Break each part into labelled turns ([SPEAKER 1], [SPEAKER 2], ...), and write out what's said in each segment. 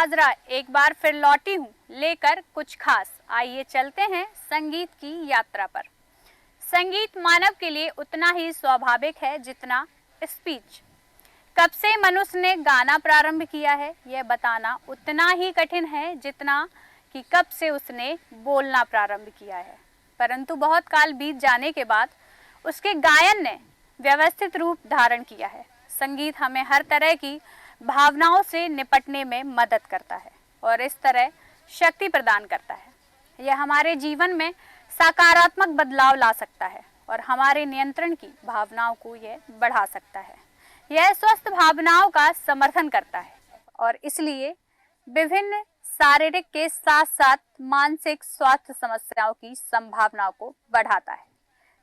[SPEAKER 1] हाजरा एक बार फिर लौटी हूँ लेकर कुछ खास। आइए चलते हैं संगीत की यात्रा पर। संगीत मानव के लिए उतना ही स्वाभाविक है जितना स्पीच। कब से मनुष्य ने गाना प्रारंभ किया है यह बताना उतना ही कठिन है जितना कि कब से उसने बोलना प्रारंभ किया है। परंतु बहुत काल बीत जाने के बाद उसके गायन ने व्यवस्थित रूप धारण किया है। संगीत हमें हर तरह की भावनाओं से निपटने में मदद करता है और इस तरह शक्ति प्रदान करता है। यह हमारे जीवन में सकारात्मक बदलाव ला सकता है और हमारे नियंत्रण की भावनाओं को यह बढ़ा सकता है। यह स्वस्थ भावनाओं का समर्थन करता है और इसलिए विभिन्न शारीरिक के साथ साथ मानसिक स्वास्थ्य समस्याओं की संभावनाओं को बढ़ाता है।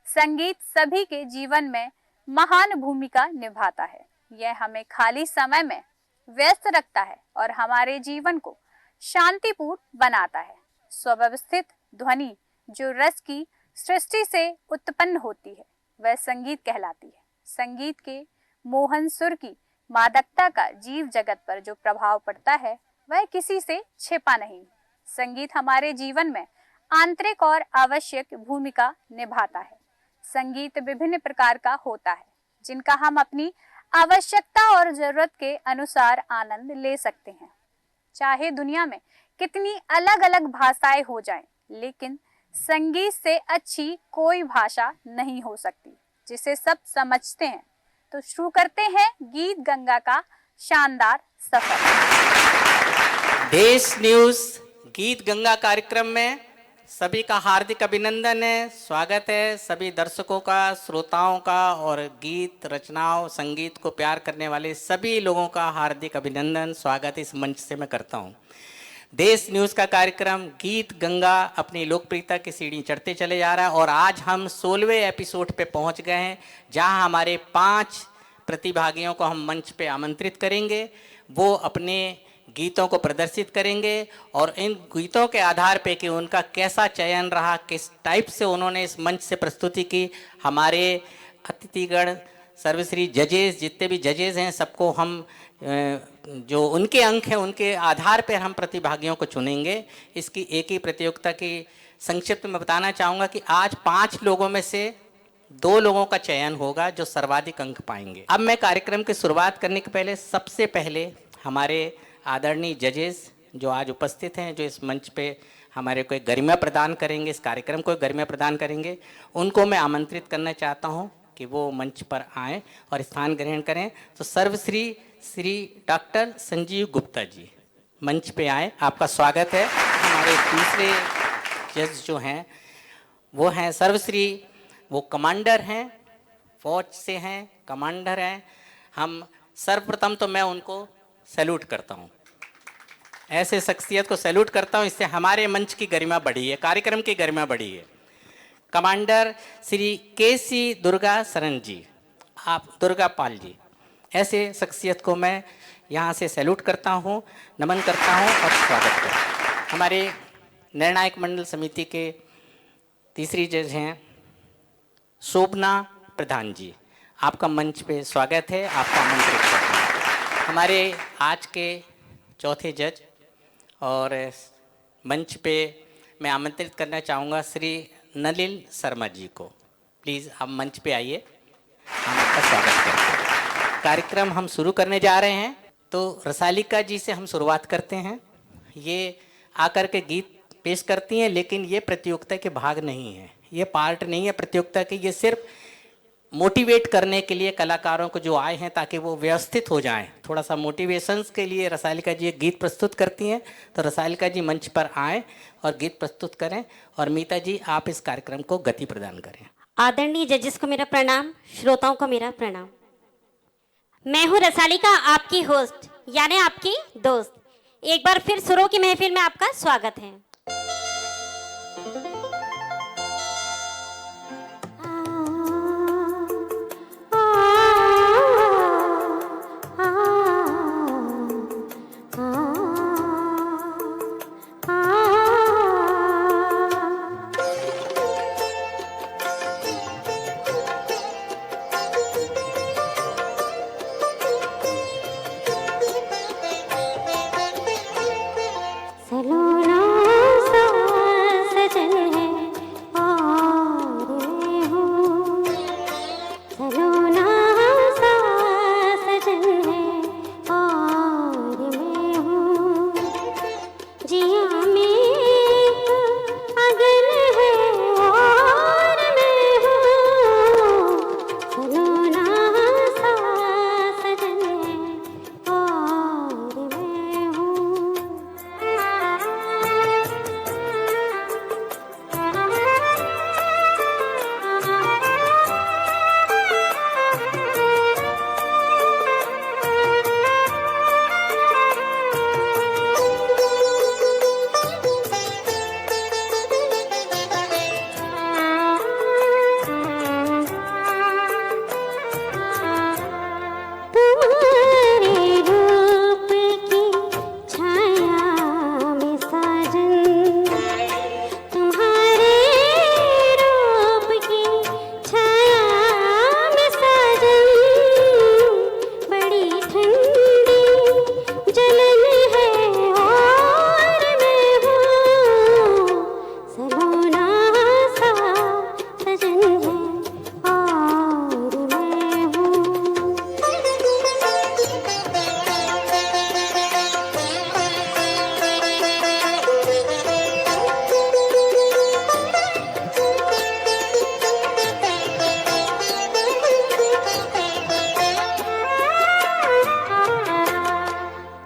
[SPEAKER 1] संगीत सभी के जीवन में महान भूमिका निभाता है। यह हमें खाली समय में व्यस्त रखता है और हमारे जीवन को शांतिपूर्ण बनाता है। स्वव्यवस्थित ध्वनि जो रस की सृष्टि से उत्पन्न होती है वह संगीत कहलाती है। संगीत के मोहन सुर की मादकता का जीव जगत पर जो प्रभाव पड़ता है वह किसी से छिपा नहीं। संगीत हमारे जीवन में आंतरिक और आवश्यक भूमिका निभाता है। संगीत विभिन्न प्रकार का होता है जिनका हम अपनी आवश्यकता और जरूरत के अनुसार आनंद ले सकते हैं। चाहे दुनिया में कितनी अलग अलग भाषाएं हो जाएं, लेकिन संगीत से अच्छी कोई भाषा नहीं हो सकती जिसे सब समझते हैं। तो शुरू करते हैं गीत गंगा का शानदार सफर।
[SPEAKER 2] देश न्यूज गीत गंगा कार्यक्रम में सभी का हार्दिक अभिनंदन है, स्वागत है। सभी दर्शकों का, श्रोताओं का और गीत रचनाओं संगीत को प्यार करने वाले सभी लोगों का हार्दिक अभिनंदन, स्वागत इस मंच से मैं करता हूं। देश न्यूज़ का कार्यक्रम गीत गंगा अपनी लोकप्रियता की सीढ़ी चढ़ते चले जा रहा है और आज हम 16वें एपिसोड पे पहुंच गए हैं जहां हमारे 5 प्रतिभागियों को हम मंच पे आमंत्रित करेंगे। वो अपने गीतों को प्रदर्शित करेंगे और इन गीतों के आधार पे कि उनका कैसा चयन रहा, किस टाइप से उन्होंने इस मंच से प्रस्तुति की, हमारे अतिथिगण सर्वश्री जजेस जितने भी जजेस हैं सबको हम जो उनके अंक हैं उनके आधार पर हम प्रतिभागियों को चुनेंगे। इसकी एक ही प्रतियोगिता की संक्षिप्त में बताना चाहूँगा कि आज 5 लोगों में से 2 लोगों का चयन होगा जो सर्वाधिक अंक पाएंगे। अब मैं कार्यक्रम की शुरुआत करने के पहले सबसे पहले हमारे आदरणीय जजेस जो आज उपस्थित हैं, जो इस मंच पे हमारे को एक गरिमा प्रदान करेंगे, इस कार्यक्रम को गरिमा प्रदान करेंगे, उनको मैं आमंत्रित करना चाहता हूं कि वो मंच पर आएं और स्थान ग्रहण करें। तो सर्वश्री श्री डॉक्टर संजीव गुप्ता जी मंच पे आए, आपका स्वागत है। हमारे दूसरे जज जो हैं वो हैं सर्वश्री, वो कमांडर हैं, फौज से हैं, कमांडर हैं। हम सर्वप्रथम तो मैं उनको सैल्यूट करता हूँ, ऐसे शख्सियत को सैल्यूट करता हूँ, इससे हमारे मंच की गरिमा बढ़ी है, कार्यक्रम की गरिमा बढ़ी है। कमांडर श्री केसी दुर्गा शरण जी, आप दुर्गा पाल जी, ऐसे शख्सियत को मैं यहाँ से सैल्यूट करता हूँ, नमन करता हूँ और स्वागत करता हूँ। हमारे निर्णायक मंडल समिति के तीसरी जज हैं शोभना प्रधान जी, आपका मंच पे स्वागत है, आपका आमंत्रित करता हूँ। हमारे आज के चौथे जज और मंच पे मैं आमंत्रित करना चाहूँगा श्री नलिन शर्मा जी को। प्लीज़ आप मंच पे आइए, हम आपका स्वागत करते हैं। कार्यक्रम हम शुरू करने जा रहे हैं तो रसालिका जी से हम शुरुआत करते हैं। ये आकर के गीत पेश करती हैं, लेकिन ये प्रतियोगिता के भाग नहीं है, ये पार्ट नहीं है प्रतियोगिता के, ये सिर्फ मोटिवेट करने के लिए कलाकारों को जो आए हैं ताकि वो व्यवस्थित हो जाएं, थोड़ा सा मोटिवेशंस के लिए रसालिका जी एक गीत प्रस्तुत करती हैं। तो रसालिका जी मंच पर आएँ और गीत प्रस्तुत करें और मीता जी आप इस कार्यक्रम को गति प्रदान करें।
[SPEAKER 3] आदरणीय जजेस को मेरा प्रणाम, श्रोताओं को मेरा प्रणाम। मैं हूँ रसालिका, आपकी होस्ट यानी आपकी दोस्त। एक बार फिर सुरों की महफिल में आपका स्वागत है।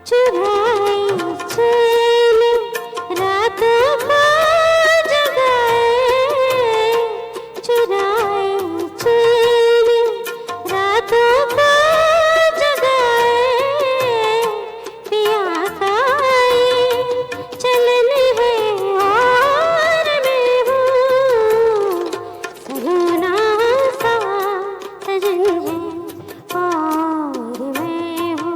[SPEAKER 3] चुराए चैन रातों को जगाए, चुराए चैन रातों को जगाए, प्यास आए चलन है और मैं हूँ, सलोना सा सजन है और मैं हूँ।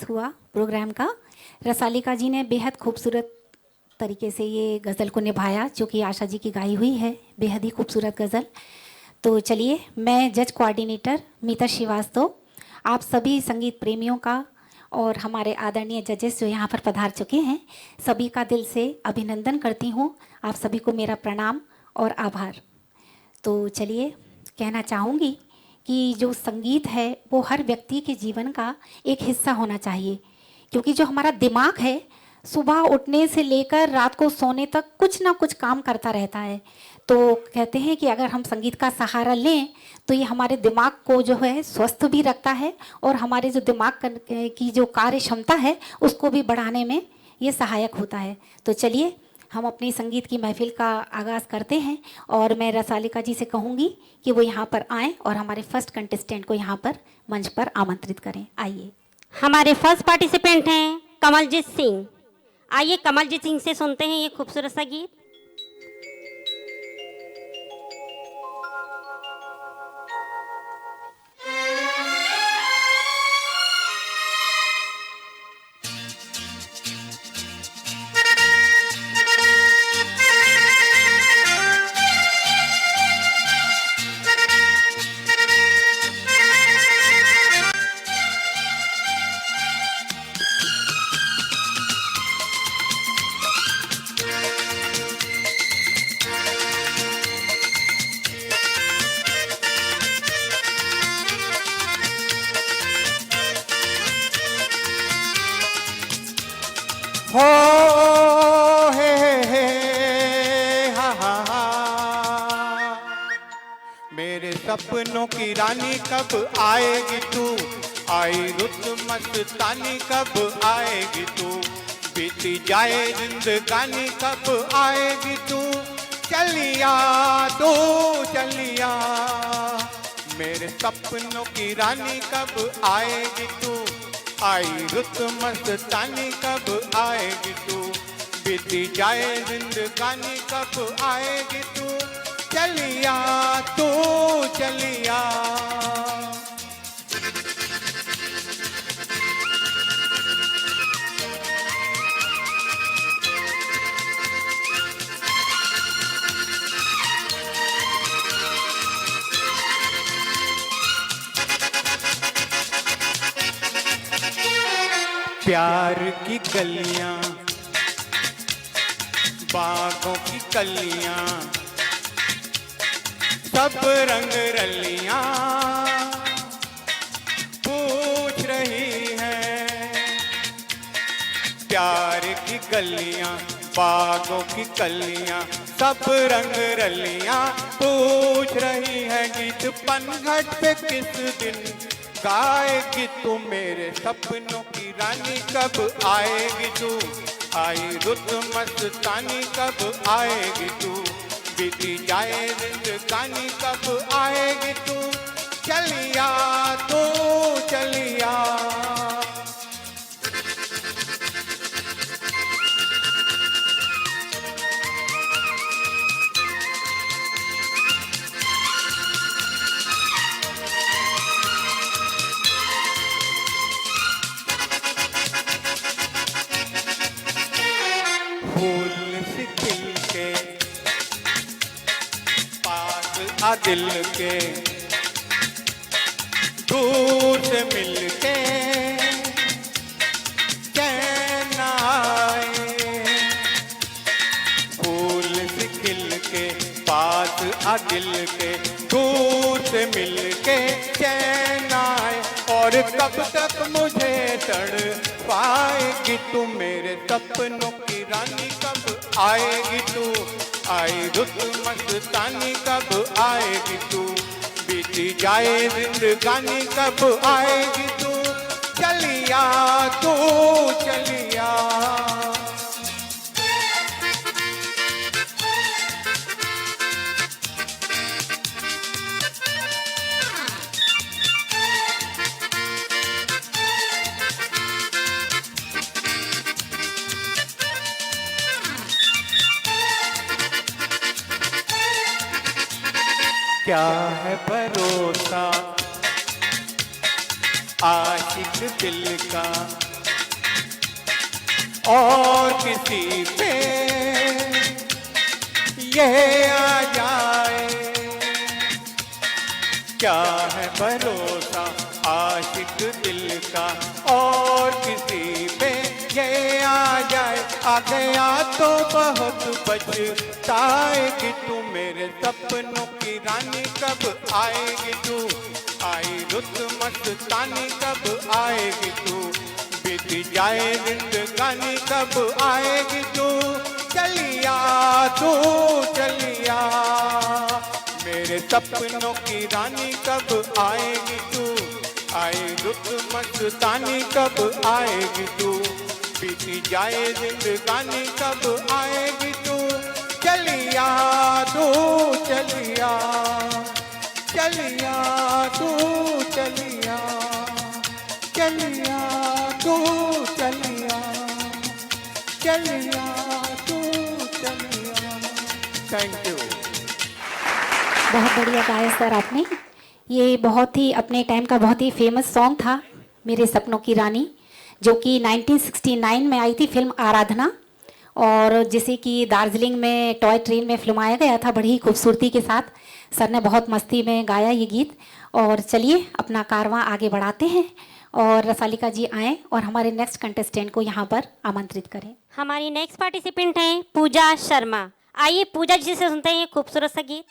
[SPEAKER 4] हुआ प्रोग्राम का। रसालिका जी ने बेहद खूबसूरत तरीके से ये गज़ल को निभाया, जो कि आशा जी की गाई हुई है, बेहद ही खूबसूरत गज़ल। तो चलिए, मैं जज कोऑर्डिनेटर मीता श्रीवास्तव आप सभी संगीत प्रेमियों का और हमारे आदरणीय जजेस जो यहाँ पर पधार चुके हैं, सभी का दिल से अभिनंदन करती हूँ। आप सभी को मेरा प्रणाम और आभार। तो चलिए, कहना चाहूँगी कि जो संगीत है वो हर व्यक्ति के जीवन का एक हिस्सा होना चाहिए, क्योंकि जो हमारा दिमाग है सुबह उठने से लेकर रात को सोने तक कुछ ना कुछ काम करता रहता है। तो कहते हैं कि अगर हम संगीत का सहारा लें तो ये हमारे दिमाग को जो है स्वस्थ भी रखता है और हमारे जो दिमाग की जो कार्य क्षमता है उसको भी बढ़ाने में ये सहायक होता है। तो चलिए, हम अपनी संगीत की महफिल का आगाज़ करते हैं और मैं रसालिका जी से कहूँगी कि वो यहाँ पर आएँ और हमारे फर्स्ट कंटेस्टेंट को यहाँ पर मंच पर आमंत्रित करें। आइए।
[SPEAKER 3] हमारे फर्स्ट पार्टिसिपेंट हैं कमलजीत सिंह। आइए कमलजीत सिंह से सुनते हैं ये खूबसूरत सा गीत।
[SPEAKER 5] हो हे हा हा हा, मेरे सपनों की रानी कब आएगी तू, आई रुत मस्तानी कब आएगी तू, बीती जाए जिंदगानी कब आएगी तू, चलिया तू चलिया, मेरे सपनों की रानी कब आएगी तू, आई रुत मस्तानी कब आएगी तू, बीती जाए जिंदगानी कब आएगी तू, चलिया तू चलिया। प्यार की गलियां, बागों की कलियां, सब रंग रलियां पूछ रही हैं। प्यार की गलियां, बागों की कलियां, सब रंग रलियां पूछ रही हैं। गीत पनघट पे किस दिन गाएगी तू, मेरे सपनों की रानी कब आएगी तू। आई रुत मस्तानी कब आएगी तू, बीती जाए जिंदगानी कब आएगी तू। चलिया तू चलिया। फूल सी खिल के पास आ दिल के, दूर से मिल के चैन आए। फूल सी खिल के पास आ दिल के, दूर से मिल के चैन आए। और कब तक मुझे तड़ पाएगी तू, मेरे सपनों की रानी कब आएगी तू। आई रुत मस्तानी कब आएगी तू, बीती जाए जिंदगानी कब आएगी तू। चलिया तू चलिया। क्या है भरोसा आशिक दिल का, और किसी पे ये आ जाए। क्या है भरोसा आशिक दिल का, और किसी पे ये आ जाए। आ गया तो बहुत पछताएगी तू, मेरे सपनों की रानी कब आएगी तू। आई रुत मस्तानी कब आएगी तू, बीती जाए जिंदगानी कब आएगी तू। चलिया तू चलिया। मेरे सपनों की रानी कब आएगी तू। आई रुत मस्तानी कब आएगी तू, बीती जाए जिंदगानी कब आएगी तू। चलिया तू चलिया। चलिया तू चलिया। चलिया तू चलिया। चलिया तू चलिया। Thank you.
[SPEAKER 4] बहुत बढ़िया गाया सर आपने। ये बहुत ही अपने टाइम का बहुत ही फेमस सॉन्ग था, मेरे सपनों की रानी, जो कि 1969 में आई थी फिल्म आराधना, और जिसे कि दार्जिलिंग में टॉय ट्रेन में फिल्माया गया था बड़ी ही खूबसूरती के साथ। सर ने बहुत मस्ती में गाया ये गीत। और चलिए अपना कारवां आगे बढ़ाते हैं और रसालिका जी आएँ और हमारे नेक्स्ट कंटेस्टेंट को यहाँ पर आमंत्रित करें।
[SPEAKER 3] हमारी नेक्स्ट पार्टिसिपेंट हैं पूजा शर्मा। आइए पूजा जी से सुनते हैं ये खूबसूरत सा गीत।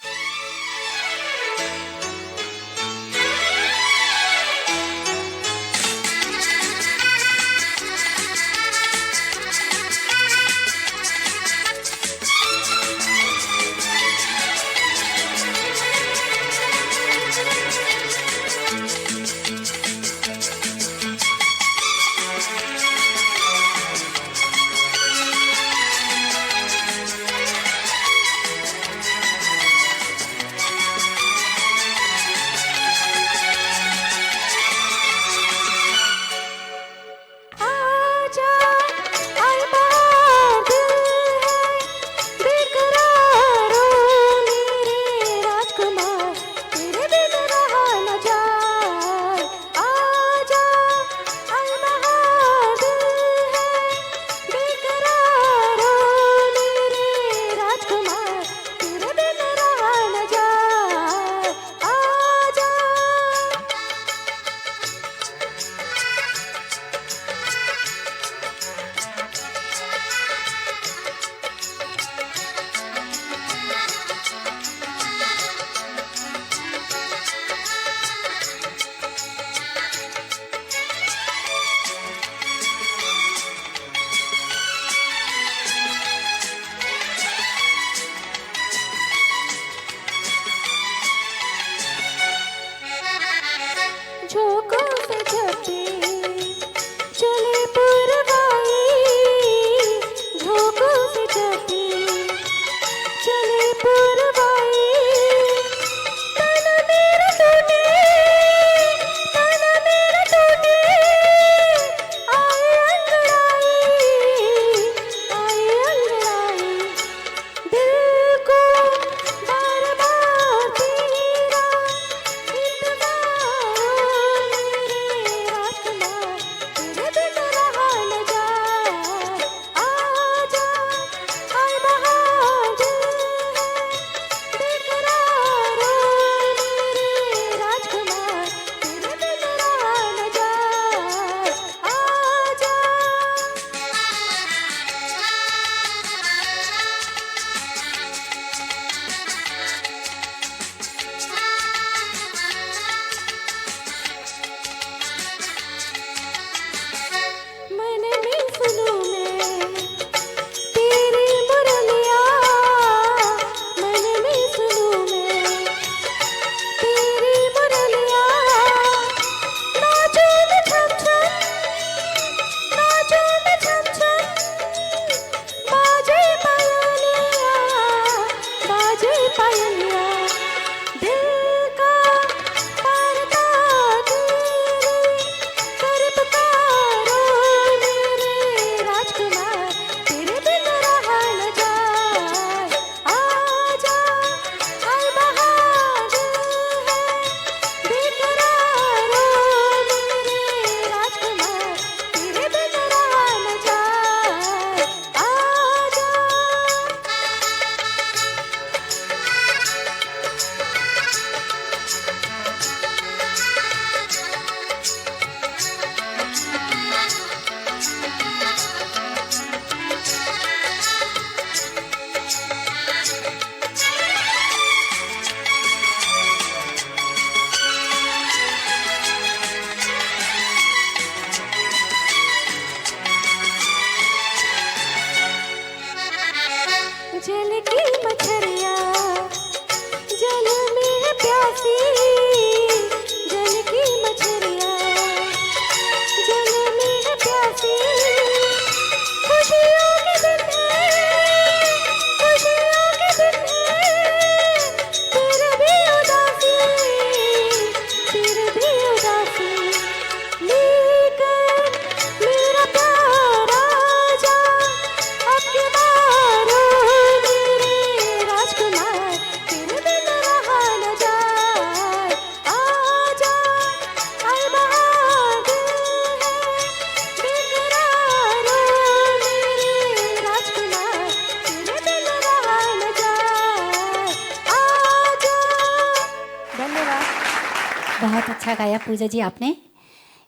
[SPEAKER 4] धन्यवाद। बहुत अच्छा गाया पूजा जी आपने।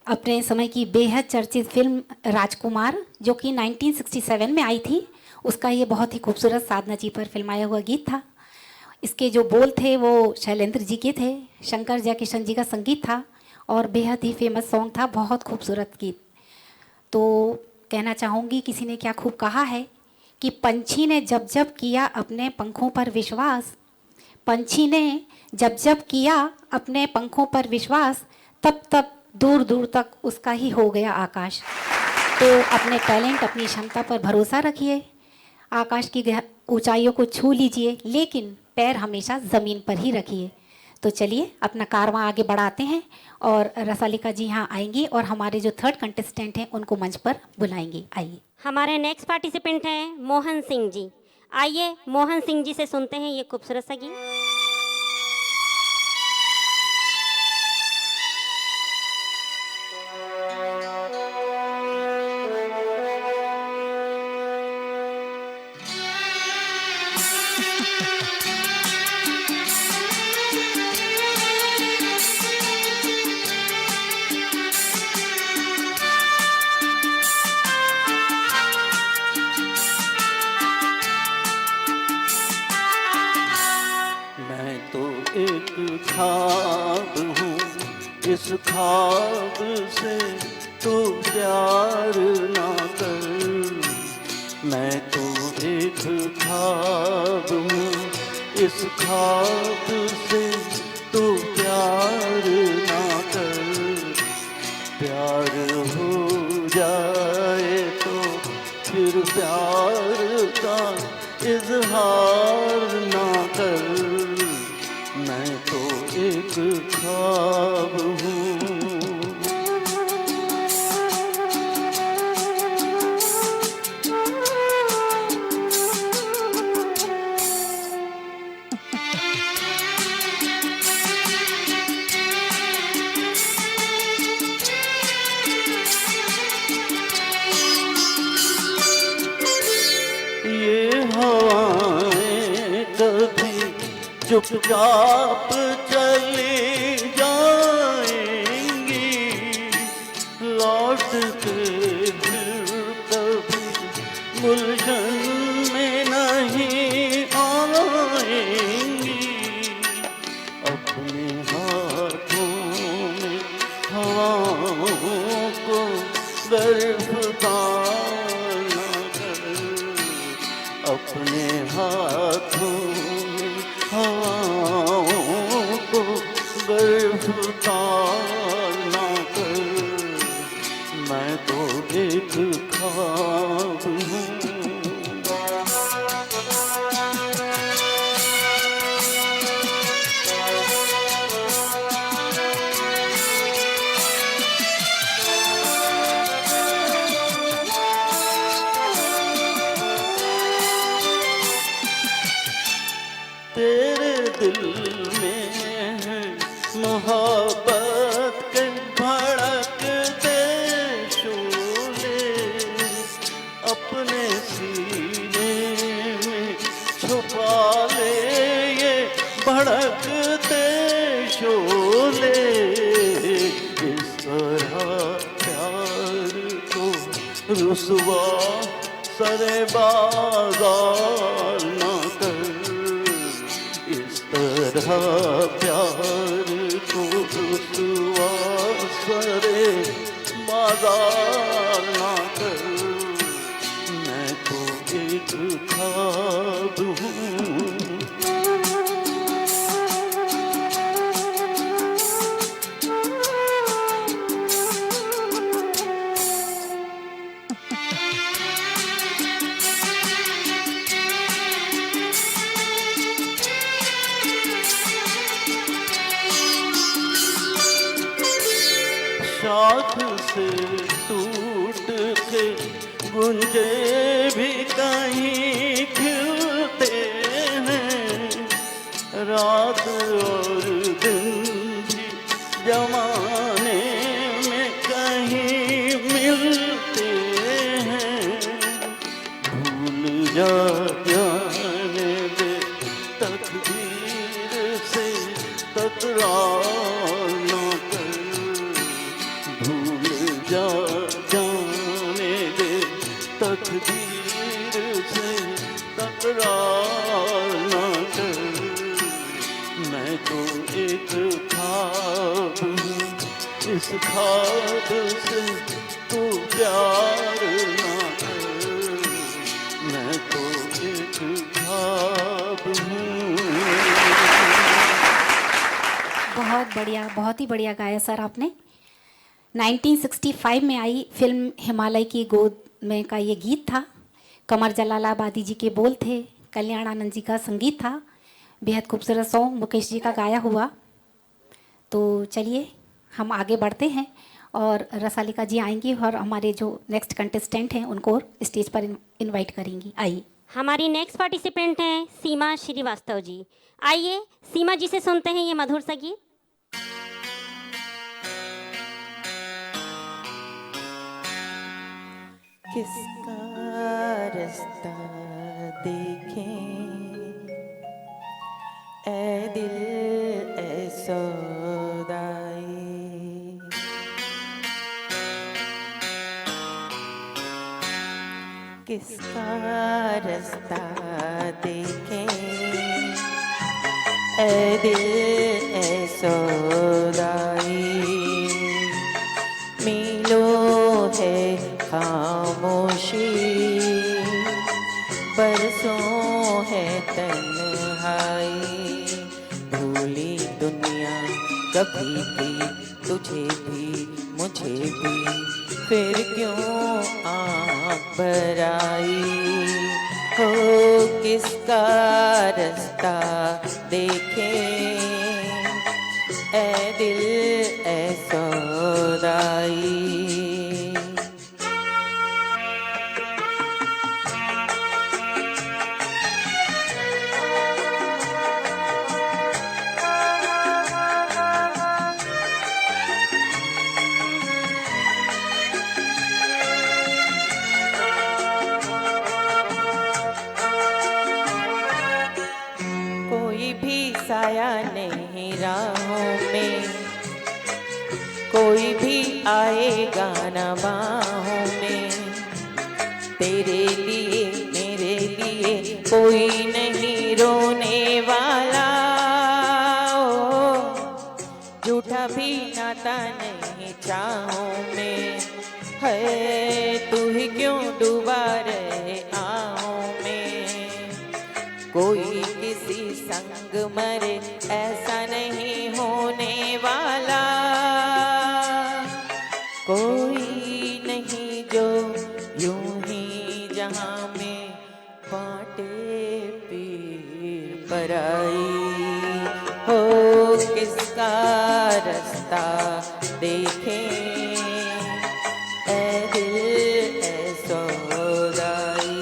[SPEAKER 4] अपने समय की बेहद चर्चित फिल्म राजकुमार जो कि 1967 में आई थी, उसका ये बहुत ही खूबसूरत साधना जी पर फिल्माया हुआ गीत था। इसके जो बोल थे वो शैलेंद्र जी के थे, शंकर जयकिशन जी का संगीत था और बेहद ही फेमस सॉन्ग था, बहुत खूबसूरत गीत। तो कहना चाहूँगी, किसी ने क्या खूब कहा है कि पंछी ने जब जब किया अपने पंखों पर विश्वास, पंछी ने जब जब किया अपने पंखों पर विश्वास, तब तब दूर दूर तक उसका ही हो गया आकाश। तो अपने टैलेंट, अपनी क्षमता पर भरोसा रखिए, आकाश की ऊंचाइयों को छू लीजिए, लेकिन पैर हमेशा ज़मीन पर ही रखिए। तो चलिए अपना कारवां आगे बढ़ाते हैं और रसालिका जी यहाँ आएंगी और हमारे जो थर्ड कंटेस्टेंट हैं उनको मंच पर बुलाएंगी। आइए।
[SPEAKER 3] हमारे नेक्स्ट पार्टिसिपेंट हैं मोहन सिंह जी। आइए मोहन सिंह जी से सुनते हैं ये खूबसूरत सा गीत।
[SPEAKER 6] मैं तो एक ख्वाब हूँ, इस ख्वाब से तो प्यार ना कर। मैं तो एक ख्वाब हूँ, इस ख्वाब से तो प्यार ना कर। प्यार हो जाए तो फिर प्यार का इजहार ना कर। मैं तो एक ख्वाब हूँ। ये हवाएं कभी चुपचाप चली जाएंगी, लौट के फिर कभी गुलशन में नहीं आएंगी। अपने हाथों में हवाओं को गिरफ्तार न कर। अपने हाथों में हवाओं को गिरफ्तार न कर। मैं तो एक ख्वाब हूँ। तेरे दिल में है मोहब्बत के भड़कते शोले, अपने सीने में छुपा ले ये भड़कते शोले। इस तरह प्यार को रुसवा सरे बाजार न कर। इस तरह प्यार को रुसवा सरे बाजार ना कर। मैं तो एक ख्वाब हूँ। शाख से टूट के गुंजे भी कहीं खिलते हैं। रात और दिन भी जमाने में कहीं मिलते हैं। भूल जाने दे तकदीर से टकरा न कर, भूल जा जाने दे, तकदीर से तकरार न कर। मैं तो एक ख्वाब हूँ, इस ख्वाब से तू प्यार न कर। मैं तो एक ख्वाब हूँ।
[SPEAKER 4] बहुत बढ़िया, बहुत ही बढ़िया गाया सर आपने। 1965 में आई फिल्म हिमालय की गोद में का ये गीत था। कमर जलालाबादी जी के बोल थे, कल्याण आनंद जी का संगीत था। बेहद खूबसूरत सॉन्ग मुकेश जी का गाया हुआ। तो चलिए हम आगे बढ़ते हैं और रसालिका जी आएंगी और हमारे जो नेक्स्ट कंटेस्टेंट हैं उनको स्टेज पर इनवाइट करेंगी। आइए।
[SPEAKER 3] हमारी नेक्स्ट पार्टिसिपेंट हैं सीमा श्रीवास्तव जी। आइए सीमा जी से सुनते हैं ये मधुर सा गीत।
[SPEAKER 7] किसका रास्ता देखें ऐ दिल ऐ सौदाई, किसका रास्ता देखें ऐ दिल ऐ सौदाई। मीलों है खामोशी, बरसों है तन्हाई। भूली दुनिया कभी भी तुझे भी मुझे भी, फिर क्यों आँख भर आई। हो किसका रास्ता देखें ऐ दिल ऐ सौदाई। कोई भी साया नहीं राहों में, कोई भी आएगा न बाहों में। तेरे लिए मेरे लिए कोई नहीं रोने वाला। ओ, झूठा भी नाता नहीं चाहों में है। तू ही क्यों डूबा रहे आहों में। कोई किसी संग मरे ऐसा नहीं होने वाला। कोई नहीं जो यूं ही जहां में बांटे पीर पराई। हो किसका रास्ता देखें ऐ दिल ऐ सौदाई।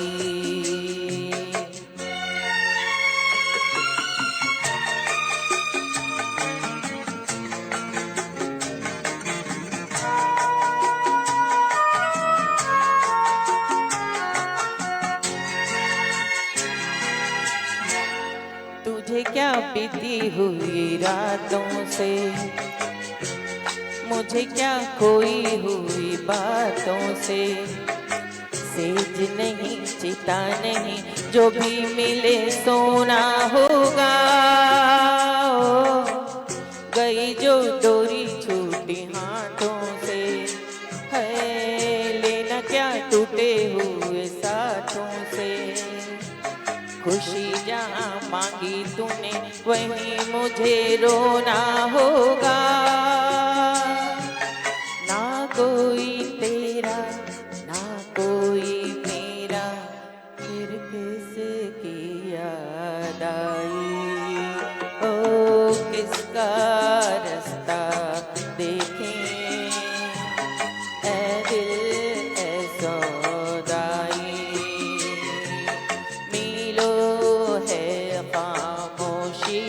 [SPEAKER 7] तुझे क्या बीती हुई रातों से, मुझे क्या खोई हुई बातों से। सेज नहीं चिता नहीं जो भी मिले सोना होगा। ओ, गई जो डोरी छूटी हाथों से है। लेना क्या टूटे हुए साथों से। खुशी जहाँ मांगी तूने वहीं मुझे रोना होगा। ना कोई तेरा ना कोई मेरा, फिर किसकी याद आई। ओ किसका रास्ता देखें ऐ दिल ऐ सौदाई। खामोशी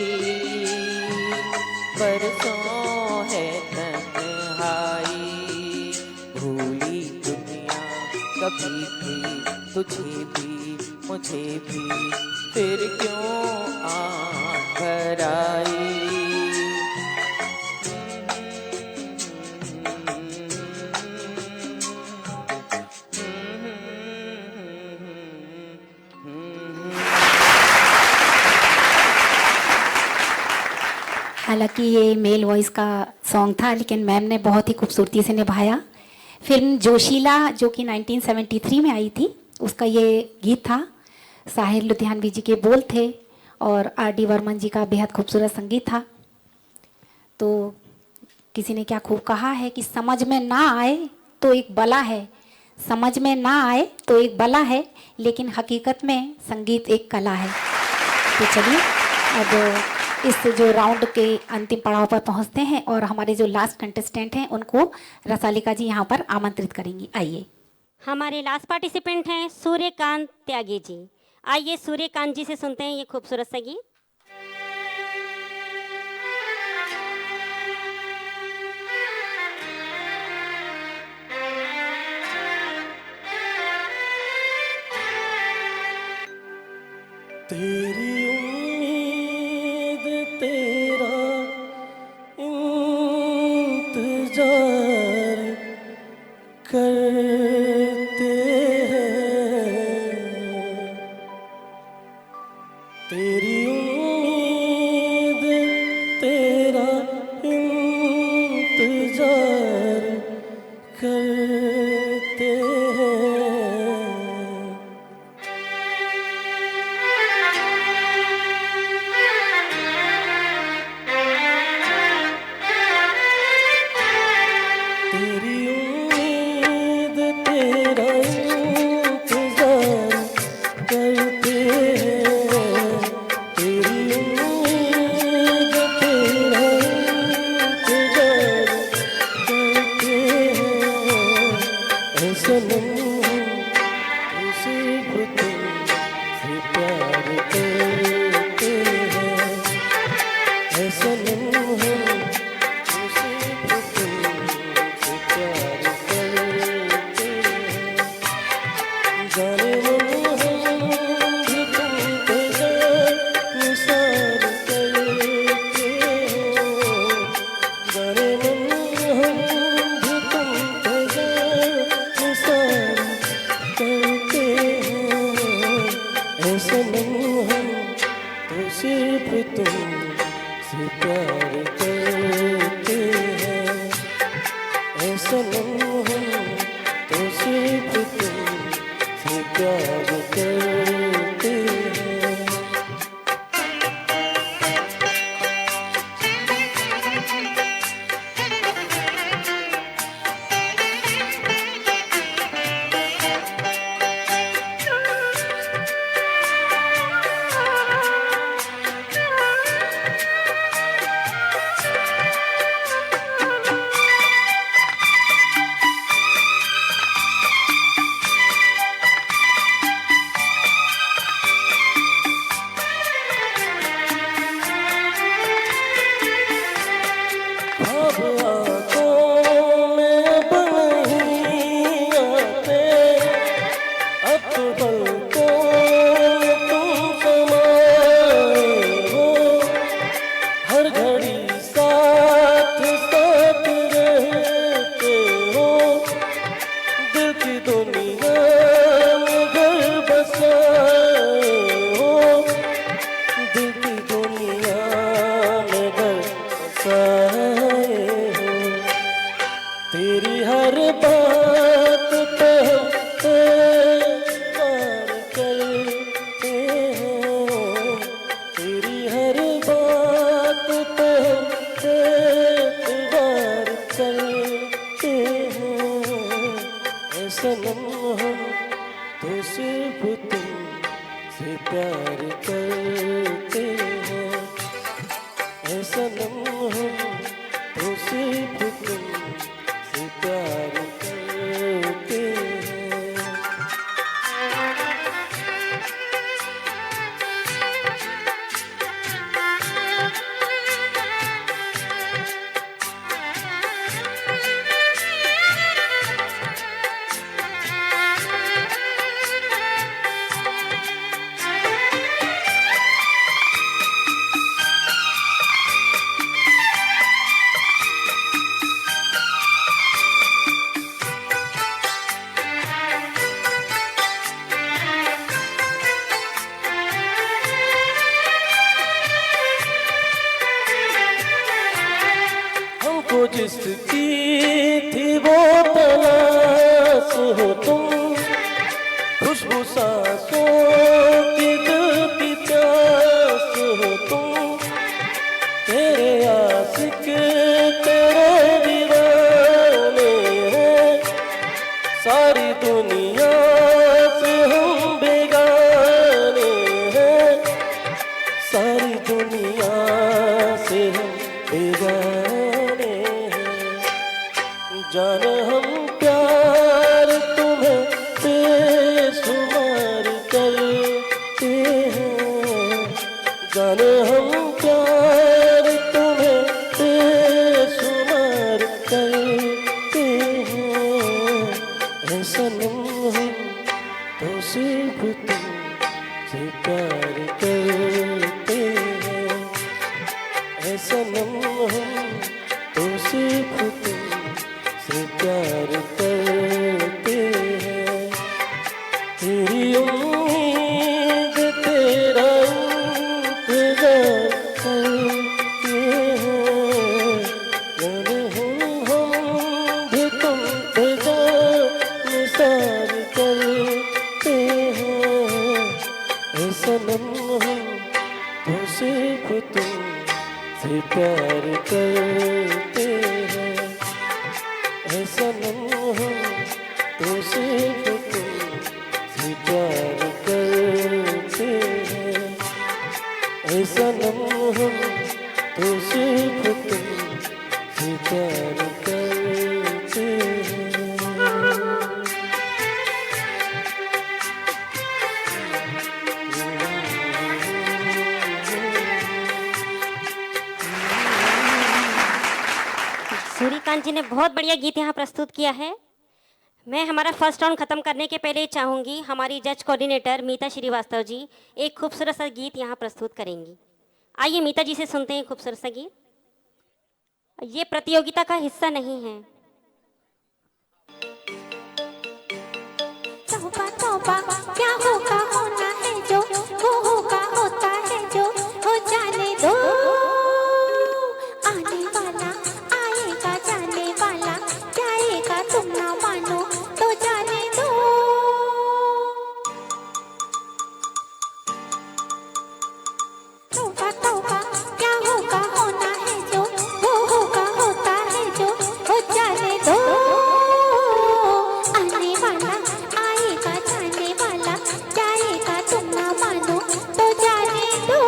[SPEAKER 7] बरसों है तन्हाई। भूली दुनिया कभी भी तुझे भी मुझे भी, फिर क्यों आँख भर आई।
[SPEAKER 4] हालांकि ये मेल वॉइस का सॉन्ग था, लेकिन मैम ने बहुत ही खूबसूरती से निभाया। फिल्म जोशीला जो कि 1973 में आई थी, उसका ये गीत था। साहिर लुधियानवी जी के बोल थे और R.D. बर्मन जी का बेहद खूबसूरत संगीत था। तो किसी ने क्या खूब कहा है कि समझ में ना आए तो एक बला है, समझ में ना आए तो एक बला है, लेकिन हकीकत में संगीत एक कला है। तो चलिए अब इस जो राउंड के अंतिम पड़ाव पर पहुंचते हैं और हमारे जो लास्ट कंटेस्टेंट हैं उनको रसालिका जी यहाँ पर आमंत्रित करेंगी। आइए।
[SPEAKER 3] हमारे लास्ट पार्टिसिपेंट हैं सूर्यकांत त्यागी जी। आइए सूर्यकांत जी से सुनते हैं ये खूबसूरत सा गीत।
[SPEAKER 6] तेरी उम्मीद तेरा इंतजार करते हैं, तेरी उम्मीद तेरा इंतजार करते हैं। तेरी उम्मीद तेरा इंतजार करते हैं, तेरी उम्मीद तेरा इंतजार करते हैं। ऐ सनम तू सिर्फ तुमसे प्यार करते हैं, ऐ सनम तू सिर्फ तुमसे प्यार करते हैं। जाने मन हम भी तुम पे निसार करते हो, जाने मन हम भी तुम पे निसार करते हैं। ऐसा नहीं हम तो सिर्फ तुमसे प्यार करते हैं, ऐसा नहीं हम तो सिर्फ तुमसे प्यार करते हैं। अब आँखों में अब नहीं आते, अब तो पलकों में तुम समाए हो, हर घड़ी साथ साथ रहते हो, दिल की दुनिया में घर बसाए हो, दिल की दुनिया में घर बसाए हो। तेरी हर बात पे हम एतबार करते हैं, तेरी हर बात पे हम एतबार करते हैं। ऐसा हम तो सिर्फ तुमसे प्यार करते हैं, ऐसा हम तो सिर्फ तुमसे प्यार करते हैं। को जिसकी थी वो तलाश हो तुम, खुशबू सांसों की दिल की प्यास हो तुम, तेरे आशिक तेरे दीवाने हैं, सारी दुनिया से हम बेगाने हैं, सारी दुनिया से हम बेगाने हैं। जान हम प्यार तुम्हें बेशुमार करते हैं, जान हम प्यार तुम्हें बेशुमार करते हैं। ऐ सनम हम तो सिर्फ तुमसे प्यार करते हैं, ऐ सनम हम तो सिर्फ तुमसे प्यार करते हैं। तेरी उम्मीद तेरा इंतजार करते हैं, जाने हम भी तुम पे निसार करते हैं। ऐ सनम हम तो सिर्फ तुमसे प्यार करते हैं, ऐ सनम हम तो सिर्फ तुमसे प्यार करते हैं, ऐ सनम हम तो सिर्फ तुमसे प्यार करते हैं।
[SPEAKER 3] सूर्यकांत जी ने बहुत बढ़िया गीत यहाँ प्रस्तुत किया है। मैं हमारा फर्स्ट राउंड खत्म करने के पहले चाहूँगी हमारी जज कोऑर्डिनेटर मीता श्रीवास्तव जी एक खूबसूरत सा गीत यहाँ प्रस्तुत करेंगी। आइए मीता जी से सुनते हैं खूबसूरत सा गीत। ये प्रतियोगिता का हिस्सा नहीं है।
[SPEAKER 8] तौबा तौबा क्या होगा होना है जो, वो होगा होता है जो, हो जाने दो। आने वाला आएगा जाने वाला जाएगा, तुम ना मानो तो जाने दो। तौबा तौबा क्या होगा होना है जो, वो होगा होता है जो, हो जाने दो। आने वाला आएगा जाने वाला जाएगा, तुम ना मानो तो जाने दो।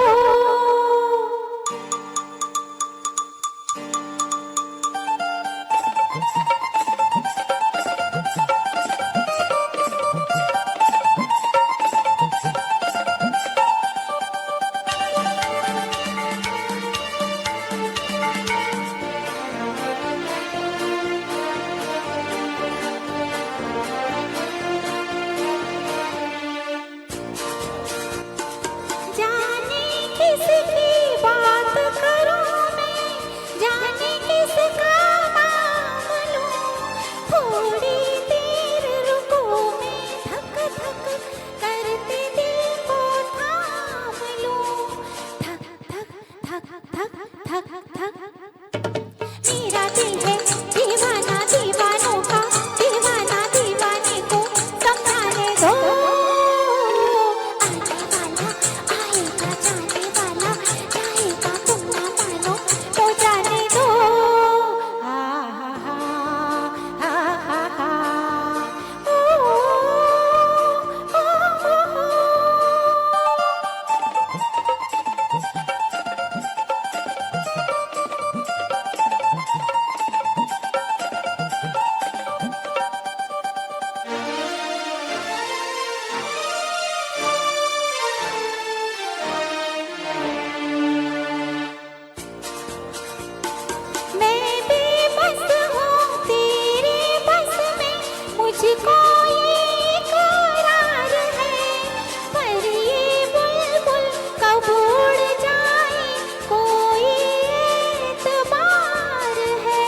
[SPEAKER 8] जाने किसकी बात करूं मैं, जाने किसका नाम लूं, थोड़ी देर रुको मैं धक धक करते दिल को थाम लूं। धक धक धक धक धक धक मेरा दिल है दीवाना दीवानों का, दीवाना दीवाने को समझाने दो। आने वाला आएगा जाने वाला जाएगा, तुम ना मानो तो जाने दो। हा हा हा हा हा हा ओ मैं बेबस हूँ तेरे बस में, मुझको ये करार है, पर ये बुलबुल कब उड़ जाए कोई एतबार है।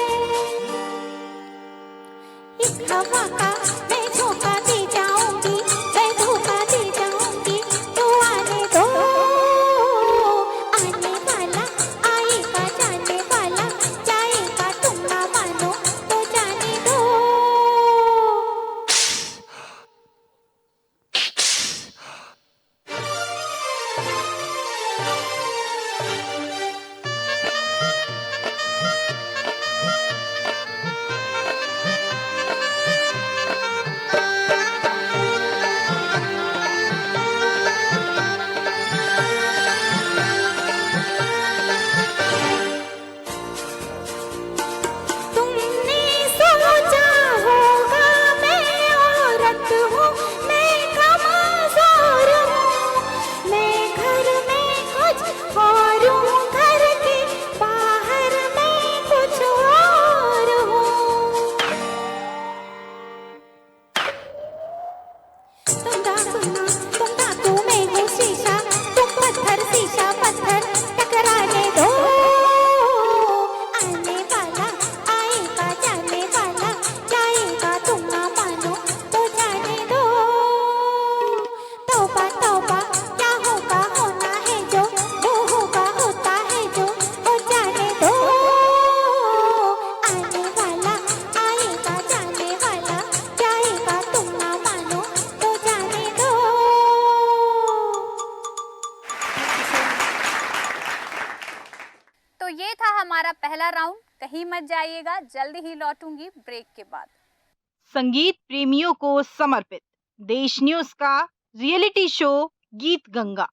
[SPEAKER 8] इस हवा का मैं झोंका दे जाऊंगी, मैं धोखा दे जाऊंगी, तो आने दो। आने वाला आएगा जाने वाला जाएगा, तुम
[SPEAKER 1] कहीं मत जाइएगा, जल्दी ही लौटूंगी ब्रेक के बाद।
[SPEAKER 9] संगीत प्रेमियों को समर्पित देश न्यूज का रियलिटी शो गीत गंगा।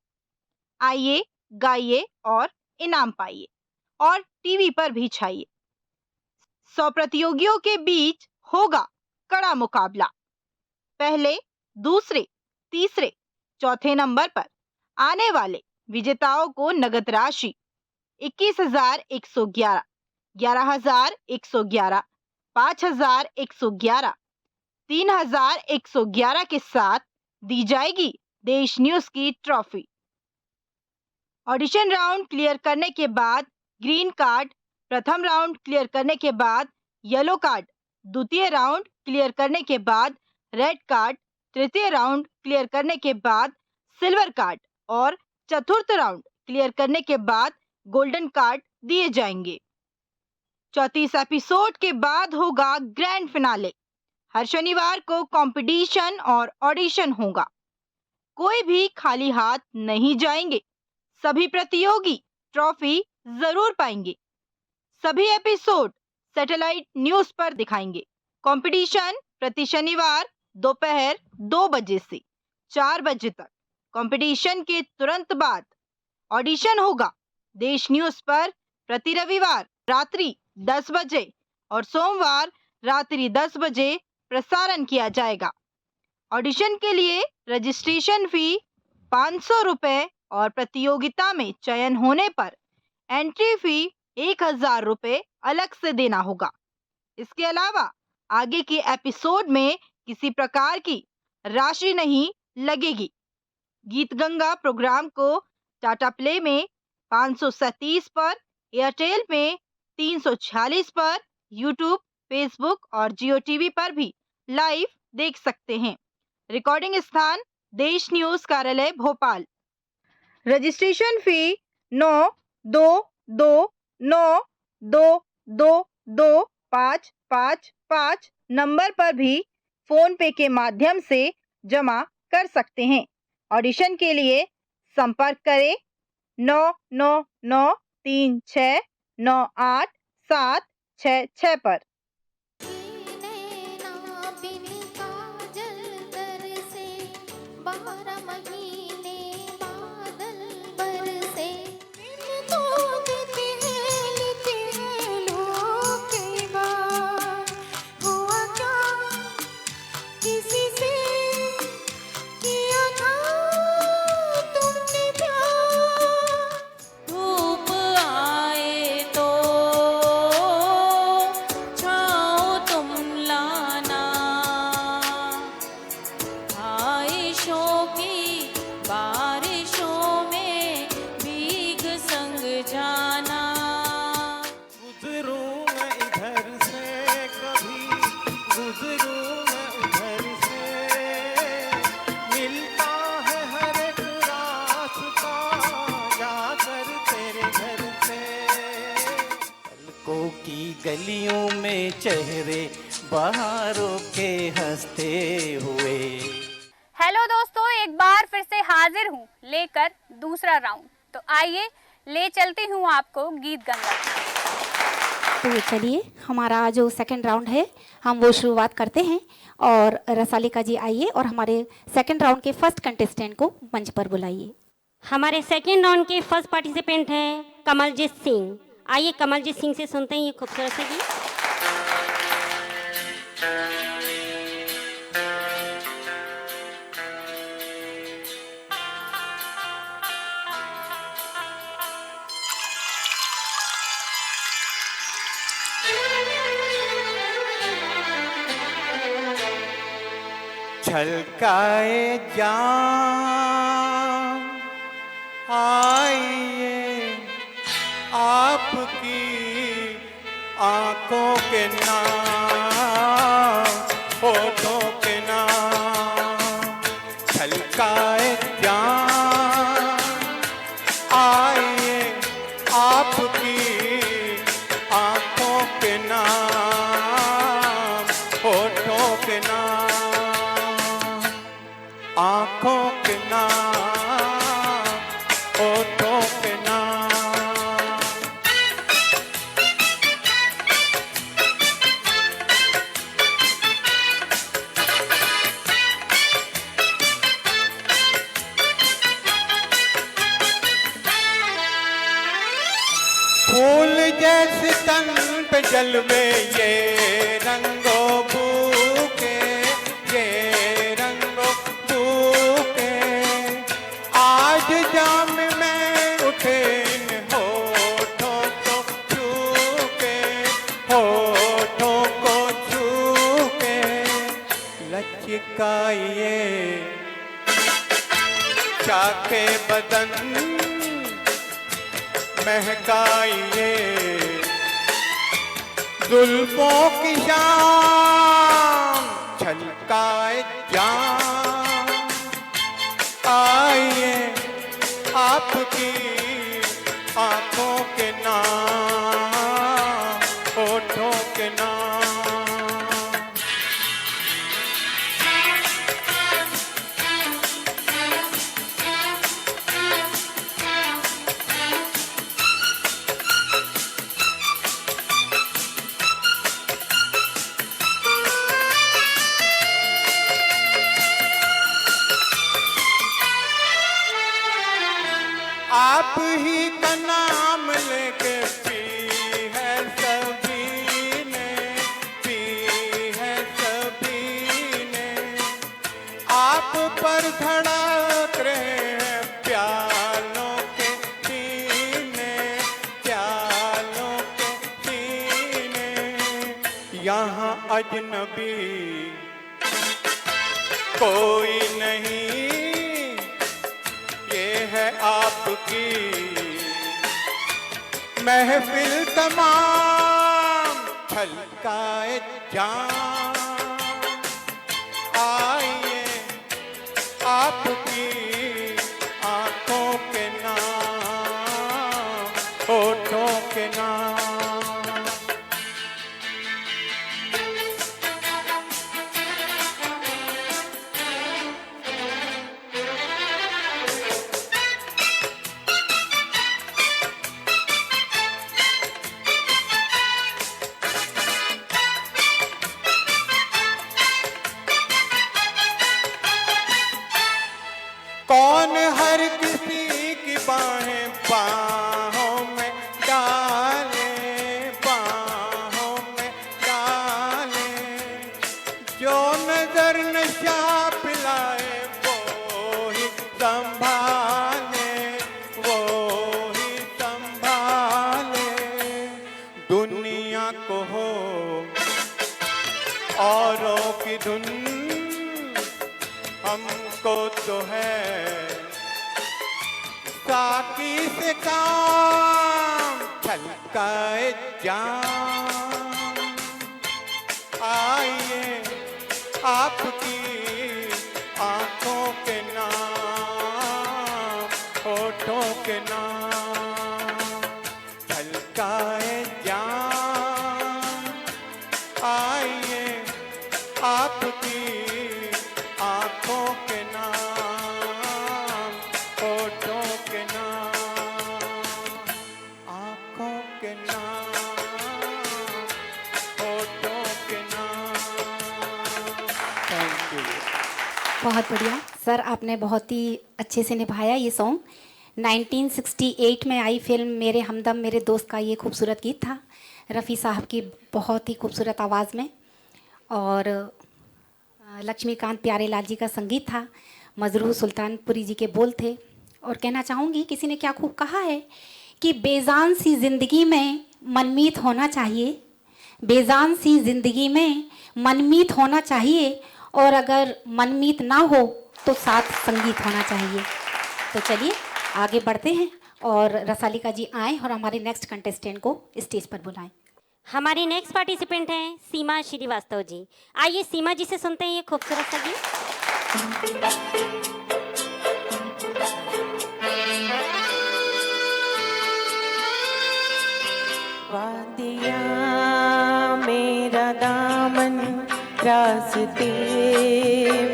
[SPEAKER 9] आइए, गाइए और इनाम पाइए और टीवी पर भी छाइए। 100 प्रतियोगियों के बीच होगा कड़ा मुकाबला। पहले, दूसरे, तीसरे, चौथे नंबर पर आने वाले विजेताओं को नगद राशि 21,111, 11,111, 5,111, 3,111 के साथ दी जाएगी देश न्यूज की ट्रॉफी। ऑडिशन राउंड क्लियर करने के बाद ग्रीन कार्ड, प्रथम राउंड क्लियर करने के बाद येलो कार्ड, द्वितीय राउंड क्लियर करने के बाद रेड कार्ड, तृतीय राउंड क्लियर करने के बाद सिल्वर कार्ड और चतुर्थ राउंड क्लियर करने के बाद गोल्डन कार्ड दिए जाएंगे। 34 एपिसोड के बाद होगा ग्रैंड फिनाले। हर शनिवार को कंपटीशन और ऑडिशन होगा। कोई भी खाली हाथ नहीं जाएंगे। सभी प्रतियोगी ट्रॉफी जरूर पाएंगे। सभी एपिसोड सैटेलाइट न्यूज पर दिखाएंगे। कंपटीशन प्रति शनिवार दोपहर 2 बजे से 4 बजे तक। कंपटीशन के तुरंत बाद ऑडिशन होगा। देश न्यूज पर प्रति रविवार रात्रि 10 बजे और सोमवार रात्रि 10 बजे प्रसारण किया जाएगा। ऑडिशन के लिए रजिस्ट्रेशन फी 500 रुपए और प्रतियोगिता में चयन होने पर एंट्री फी 1,000 रुपए अलग से देना होगा। इसके अलावा आगे के एपिसोड में किसी प्रकार की राशि नहीं लगेगी। गीत गंगा प्रोग्राम को टाटा प्ले में 537 पर, एयरटेल में 346 पर, यूट्यूब, फेसबुक और जियो टीवी पर भी लाइव देख सकते हैं। रिकॉर्डिंग स्थान देश न्यूज कार्यालय भोपाल। रजिस्ट्रेशन फी 9229222555 नंबर पर भी फोन पे के माध्यम से जमा कर सकते हैं। ऑडिशन के लिए संपर्क करें 9993698766 पर।
[SPEAKER 8] नैना बिन काजल तरसे, 12 महीने बादल बरसे। दिन तो कहते हैं लिखे हैं लोग कई बार, हुआ क्या किसी से किया था तुमने प्यार।
[SPEAKER 7] धूप आए तो छाँव तुम लाना, आइशों की बारिशों में भीग संग जाना।
[SPEAKER 5] गुजरूं मैं इधर से कभी, गुजरूं मैं उधर से, मिलता है हर एक रास्ता जाकर तेरे घर से। पलकों की गलियों में चेहरे बहारों के हंसते हुए।
[SPEAKER 1] हेलो दोस्तों, एक बार फिर से हाजिर हूँ लेकर दूसरा राउंड। तो आइए ले चलती हूँ आपको गीत गंगा।
[SPEAKER 4] तो चलिए हमारा जो सेकंड राउंड है हम वो शुरुआत करते हैं। और रसालिका जी आइए और हमारे सेकंड राउंड के फर्स्ट कंटेस्टेंट को मंच पर बुलाइए।
[SPEAKER 3] हमारे सेकेंड राउंड के फर्स्ट पार्टिसिपेंट हैं कमलजीत सिंह। आइए कमलजीत सिंह से सुनते हैं ये खूबसूरत से गीत।
[SPEAKER 5] छलकाए जान आइए आपकी आंखों के नाम, होठों के नाम। छलकाए जान आइए आपकी आंखों के नाम, होठों के नाम, आंखों के नाम, होठों के नाम। जलवे ये रंगो भूखे, ये रंगो भूखे। आज जाम में उठे इन होठों को छू के, होठों को छू के। लचकाइए चाके बदन, महकाइए जुल्फों की शाम, छलकाए जाम। आइए आपकी आंखों के नाम, होठों के नाम। आप ही का नाम लेके पी है सभी ने, पी है सभी ने। आप पर धड़क रहे हैं प्यालों के सीने, प्यालों के सीने। यहाँ अजनबी कोई नहीं, है आपकी महफिल तमाम, छलकाए जाम। आइए आपकी आंखों के नाम, होठों के नाम। कौन हर किसी की बाहें बाहों में डाले, बाहों में डाले। जो नजर नशा पिलाए वो ही संभाले, वो ही संभाले। दुनिया को हो औरों की धुन, हमको तो है साकी से काम, छलकाए जाम। आइए आपकी आंखों के नाम, होठों के नाम, छलकाए जाम। आइए आपकी आंखों के नाम, होठों के नाम, आंखों के नाम, होठों के नाम। Thank you.
[SPEAKER 4] बहुत बढ़िया सर, आपने बहुत ही अच्छे से निभाया ये सॉन्ग। 1968 में आई फिल्म मेरे हमदम मेरे दोस्त का ये खूबसूरत गीत था, रफ़ी साहब की बहुत ही खूबसूरत आवाज़ में, और लक्ष्मीकांत प्यारेलाल जी का संगीत था, मजरूह सुल्तानपुरी जी के बोल थे। और कहना चाहूँगी, किसी ने क्या खूब कहा है कि बेजान सी ज़िंदगी में मनमीत होना चाहिए, बेजान सी ज़िंदगी में मनमीत होना चाहिए, और अगर मनमीत ना हो तो साथ संगीत होना चाहिए। तो चलिए आगे बढ़ते हैं और रसालिका जी आएँ और हमारे नेक्स्ट कंटेस्टेंट को स्टेज पर बुलाएं।
[SPEAKER 3] हमारी नेक्स्ट पार्टिसिपेंट हैं सीमा श्रीवास्तव जी। आइए सीमा जी से सुनते हैं ये खूबसूरत सा गीत।
[SPEAKER 6] वादिया मेरा दामन, रास्ते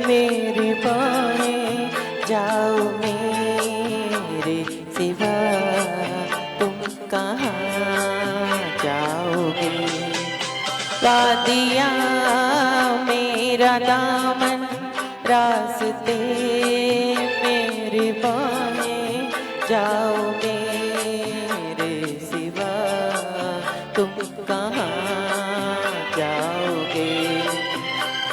[SPEAKER 6] मेरे बाएं, जाओ मेरे सिवा तुम कहाँ जाओगे। वादिया मेरा दामन, रास्ते मेरे बाएं, जाओ मेरे सिवा तुम कहाँ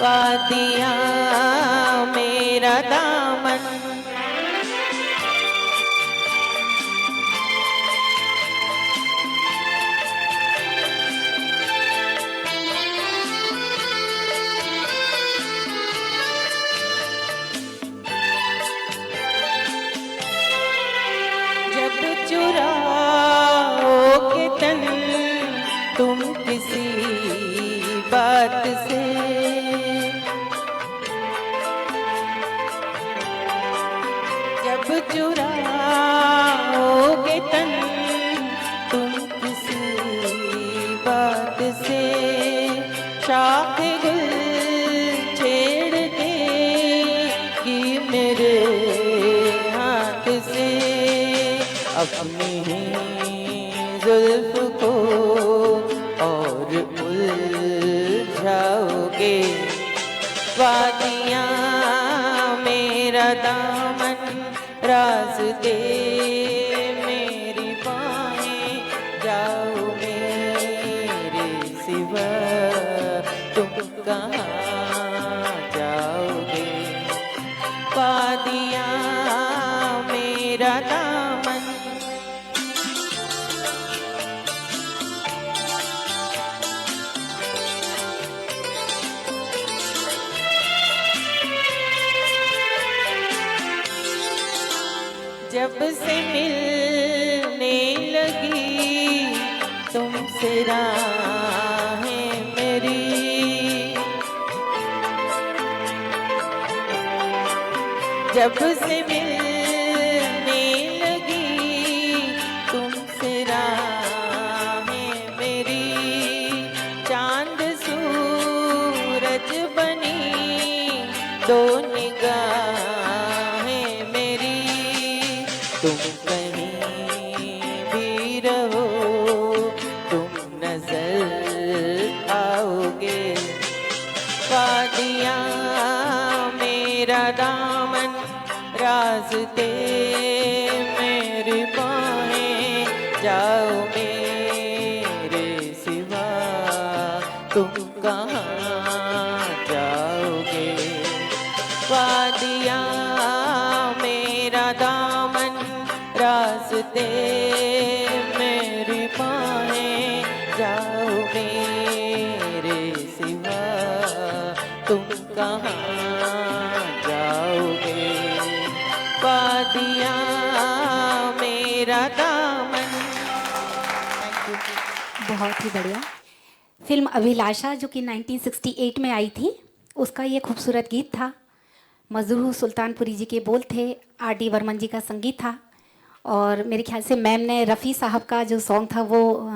[SPEAKER 6] वादियाँ मेरा दामन। जब चुराओगे तन तुम किसी बात से, जब चुराओगे तन तुम किसी बात से, शाख गुल छेड़ देगी मेरे हाथ से, अपनी ही जुल्फ को और उलझाओगे। वादियाँ मेरा दामन, रास्ते मेरी बाहें, जाओ मेरे सिवा तुम कहाँ जाओगे। वादियाँ मेरा दामन। जब से मिलने लगी तुमसे राहें मेरी, जब से मिलने लगी तुमसे राहें मेरी, चांद सूरज बनी दो निगाहें मेरी। तुम कहीं भी रहो तुम नजर आओगे। वादियाँ मेरा दामन, रास्ते मेरी बाहें, जाओ मेरे सिवा तुम कहाँ जाओगे। वादियाँ मेरा दामन, रास्ते मेरी बाहें, जाओ मेरे सिवा तुम कहाँ जाओगे। वादियाँ मेरा दामन।
[SPEAKER 4] बहुत ही बढ़िया। फिल्म अभिलाषा जो कि 1968 में आई थी, उसका ये खूबसूरत गीत था। मजरूह सुल्तानपुरी जी के बोल थे, R.D. बर्मन जी का संगीत था, और मेरे ख्याल से मैम ने रफ़ी साहब का जो सॉन्ग था वो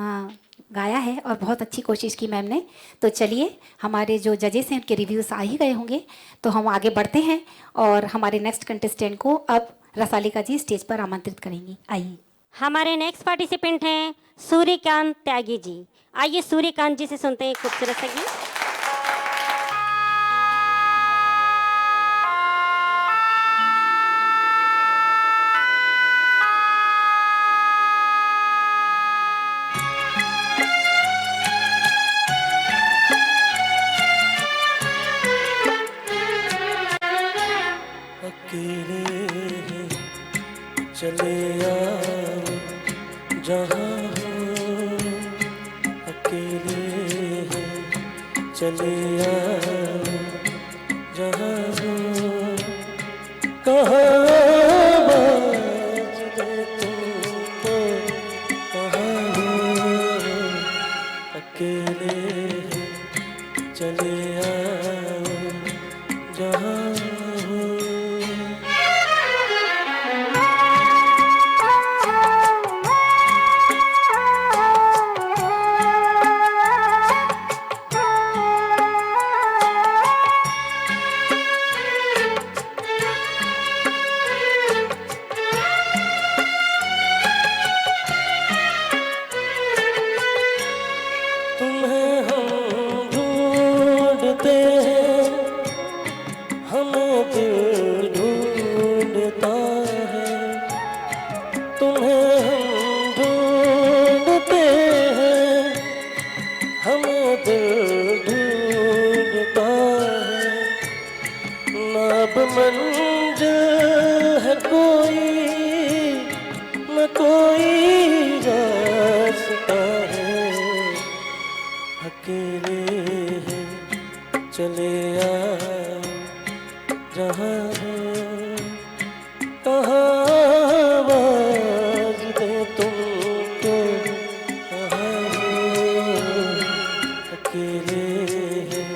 [SPEAKER 4] गाया है, और बहुत अच्छी कोशिश की मैम ने। तो चलिए, हमारे जो जजेस हैं उनके रिव्यूज़ आ ही गए होंगे, तो हम आगे बढ़ते हैं और हमारे नेक्स्ट कंटेस्टेंट को अब रसालिका जी स्टेज पर आमंत्रित करेंगी। आइए।
[SPEAKER 3] हमारे नेक्स्ट पार्टिसिपेंट हैं सूर्यकांत त्यागी जी। आइए सूर्यकांत जी से सुनते हैं खूबसूरत सा गीत।
[SPEAKER 10] अकेले चले आओ जहाँ हो, अकेले चले आओ जहाँ हो, कहाँ बाज दे तुमको, कहाँ हो, अकेले चले आओ जहाँ दिल ढूंढता है, हैं चले आओ जहाँ हो कहाँ आवाज दे तुमको कहाँ हो अकेले हैं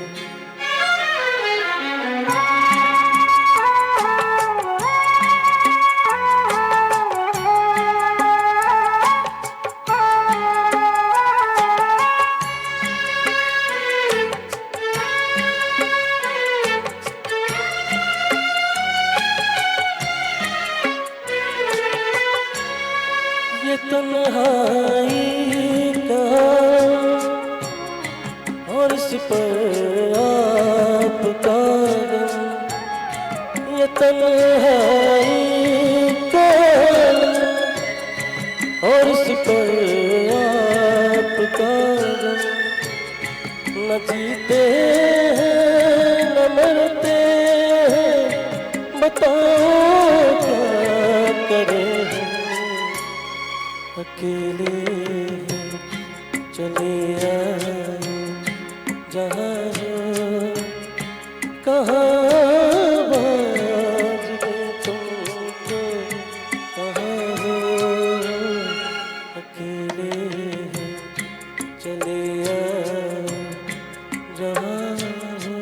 [SPEAKER 10] ये तन्हाई कहाँ और इस पर आपका गम ये तन्हाई कहाँ और इस पर आपका गम न जीते हैं न मरते हैं बताओ क्या करें हम अकेले हैं चले आओ जहाँ हो कहाँ आवाज दे तुमको कहाँ हो अकेले हैं चले आओ जहाँ हो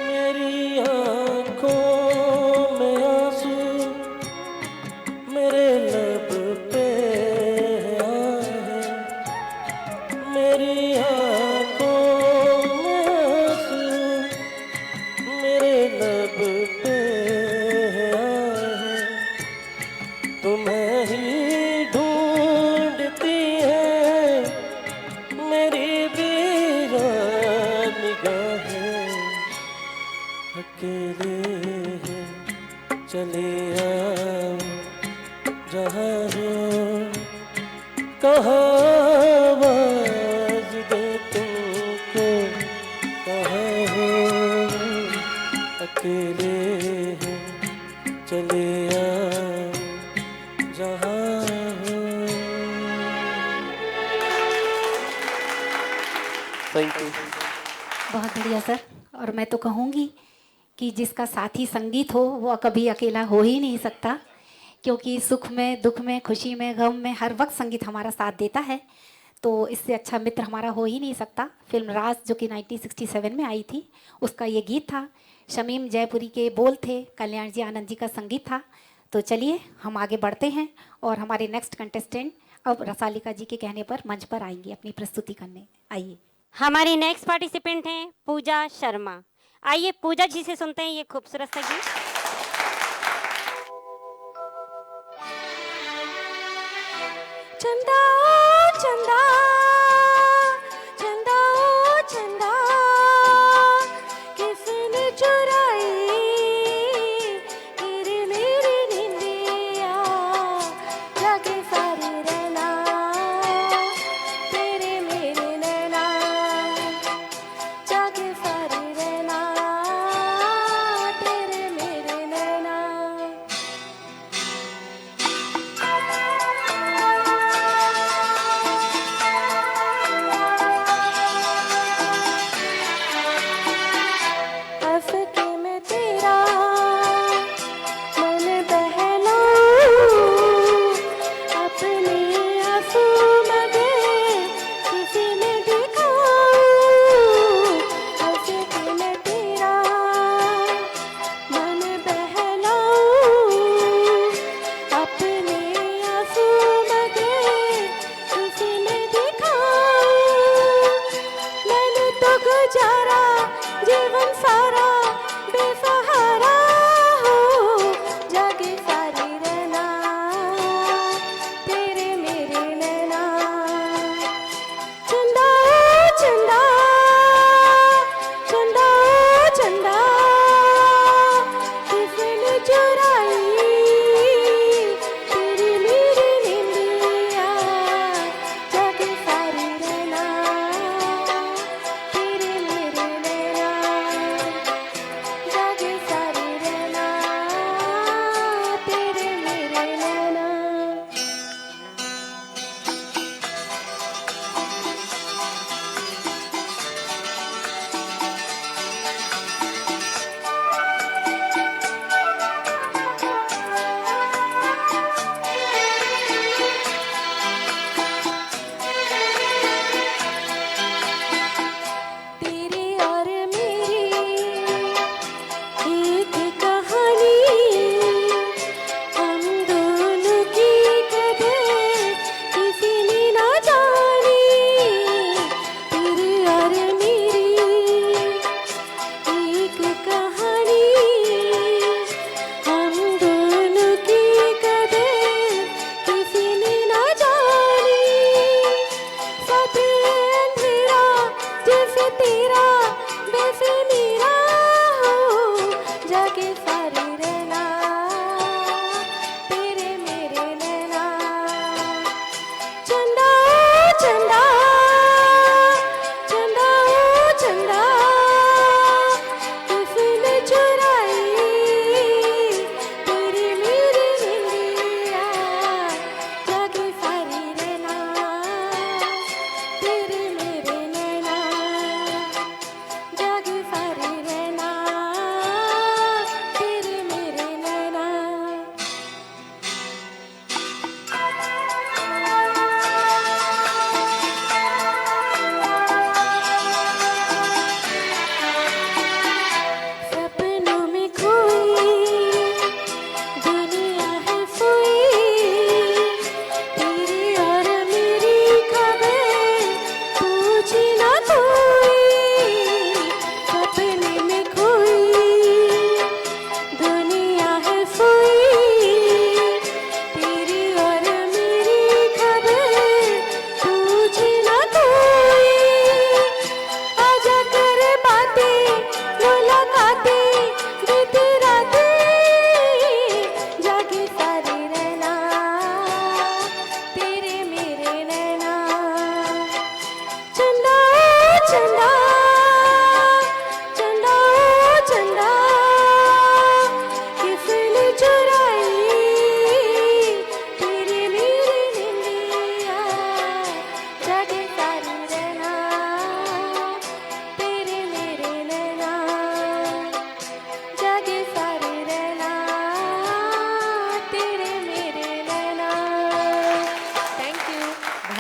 [SPEAKER 10] मेरी आँखों में आंसू मेरे लब पे आहे मेरी आँखों में आंसू मेरे लब पे आहे तुम्हें ही ढूंढती है मेरी वीरान निगाहें अकेले हैं चले आओ जहाँ हो कहाँ आवाज दे तुमको कहाँ हो अकेले हैं चले आओ जहाँ हो थैंक यू
[SPEAKER 4] बहुत बढ़िया सर। और मैं तो कहूँगी कि जिसका साथी संगीत हो वो कभी अकेला हो ही नहीं सकता, क्योंकि सुख में दुख में खुशी में गम में हर वक्त संगीत हमारा साथ देता है। तो इससे अच्छा मित्र हमारा हो ही नहीं सकता। फिल्म राज जो कि 1967 में आई थी उसका ये गीत था। शमीम जयपुरी के बोल थे, कल्याण जी आनंद जी का संगीत था। तो चलिए हम आगे बढ़ते हैं और हमारे नेक्स्ट कंटेस्टेंट अब रसालिका जी के कहने पर मंच पर आएंगी अपनी प्रस्तुति करने। आइए।
[SPEAKER 3] हमारी नेक्स्ट पार्टिसिपेंट हैं पूजा शर्मा। आइए पूजा जी से सुनते हैं ये खूबसूरत सा गीत।
[SPEAKER 8] चंदा चंदा चंदा ओ चंदा किसने चुराई तेरी मेरी निंदिया जाके सारी रहना तेरे मेरे नैना जाके सारी रहना तेरे मेरे नैना।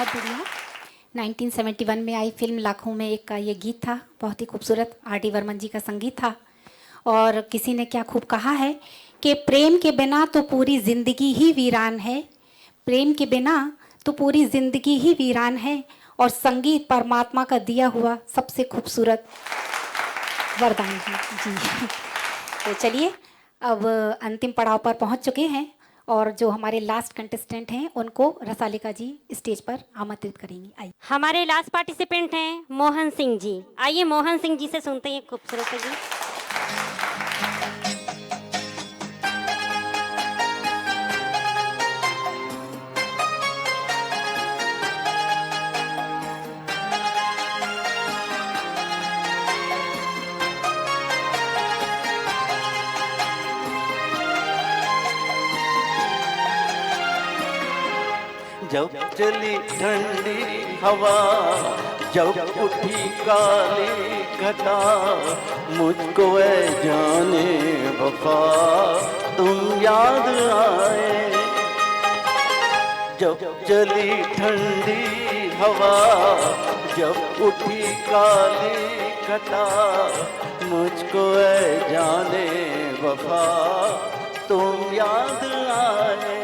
[SPEAKER 4] बहुत बढ़िया। 1971 में आई फिल्म लाखों में एक का ये गीत था, बहुत ही खूबसूरत R.D. बर्मन जी का संगीत था। और किसी ने क्या खूब कहा है कि प्रेम के बिना तो पूरी ज़िंदगी ही वीरान है, प्रेम के बिना तो पूरी ज़िंदगी ही वीरान है, और संगीत परमात्मा का दिया हुआ सबसे खूबसूरत वरदान है जी। तो चलिए अब अंतिम पड़ाव पर पहुंच चुके हैं, और जो हमारे लास्ट कंटेस्टेंट हैं उनको रसालिका जी स्टेज पर आमंत्रित करेंगी। आइए।
[SPEAKER 3] हमारे लास्ट पार्टिसिपेंट हैं मोहन सिंह जी। आइए मोहन सिंह जी से सुनते हैं खूबसूरत सा गीत।
[SPEAKER 10] जब चली ठंडी हवा, जब उठी काली घटा, मुझको ऐ जाने वफा तुम याद आए। जब चली ठंडी हवा, जब उठी काली घटा, मुझको ऐ जाने वफा तुम याद आए।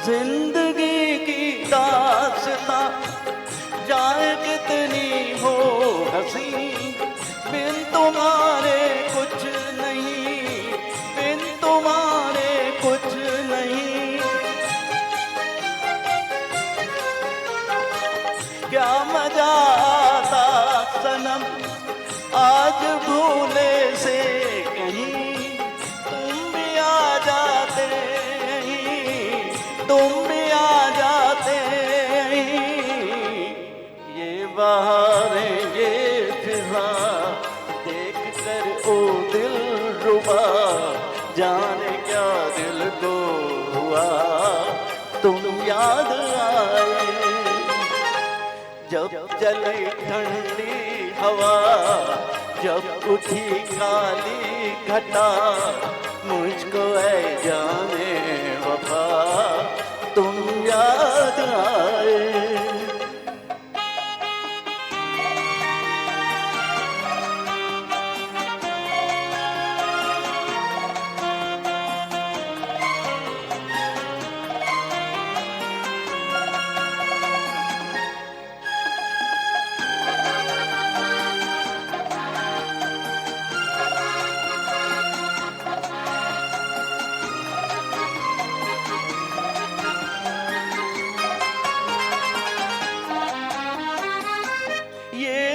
[SPEAKER 10] जिंदगी की दास्तां जाए कितनी हो हंसी, बिन तुम्हारे कुछ नहीं, बिन तुम्हारे कुछ नहीं। क्या मजा आता सनम आज भूले से कहीं, तुम भी आ जाते, तुम भी आ जाते। ये बहारें ये फिजा देख कर ओ दिल रुबा, जाने क्या दिल को हुआ तुम याद आए। जब चले ठंडी हवा, जब उठी काली घटा, मुझको ऐ जाने वफा तुम याद आए।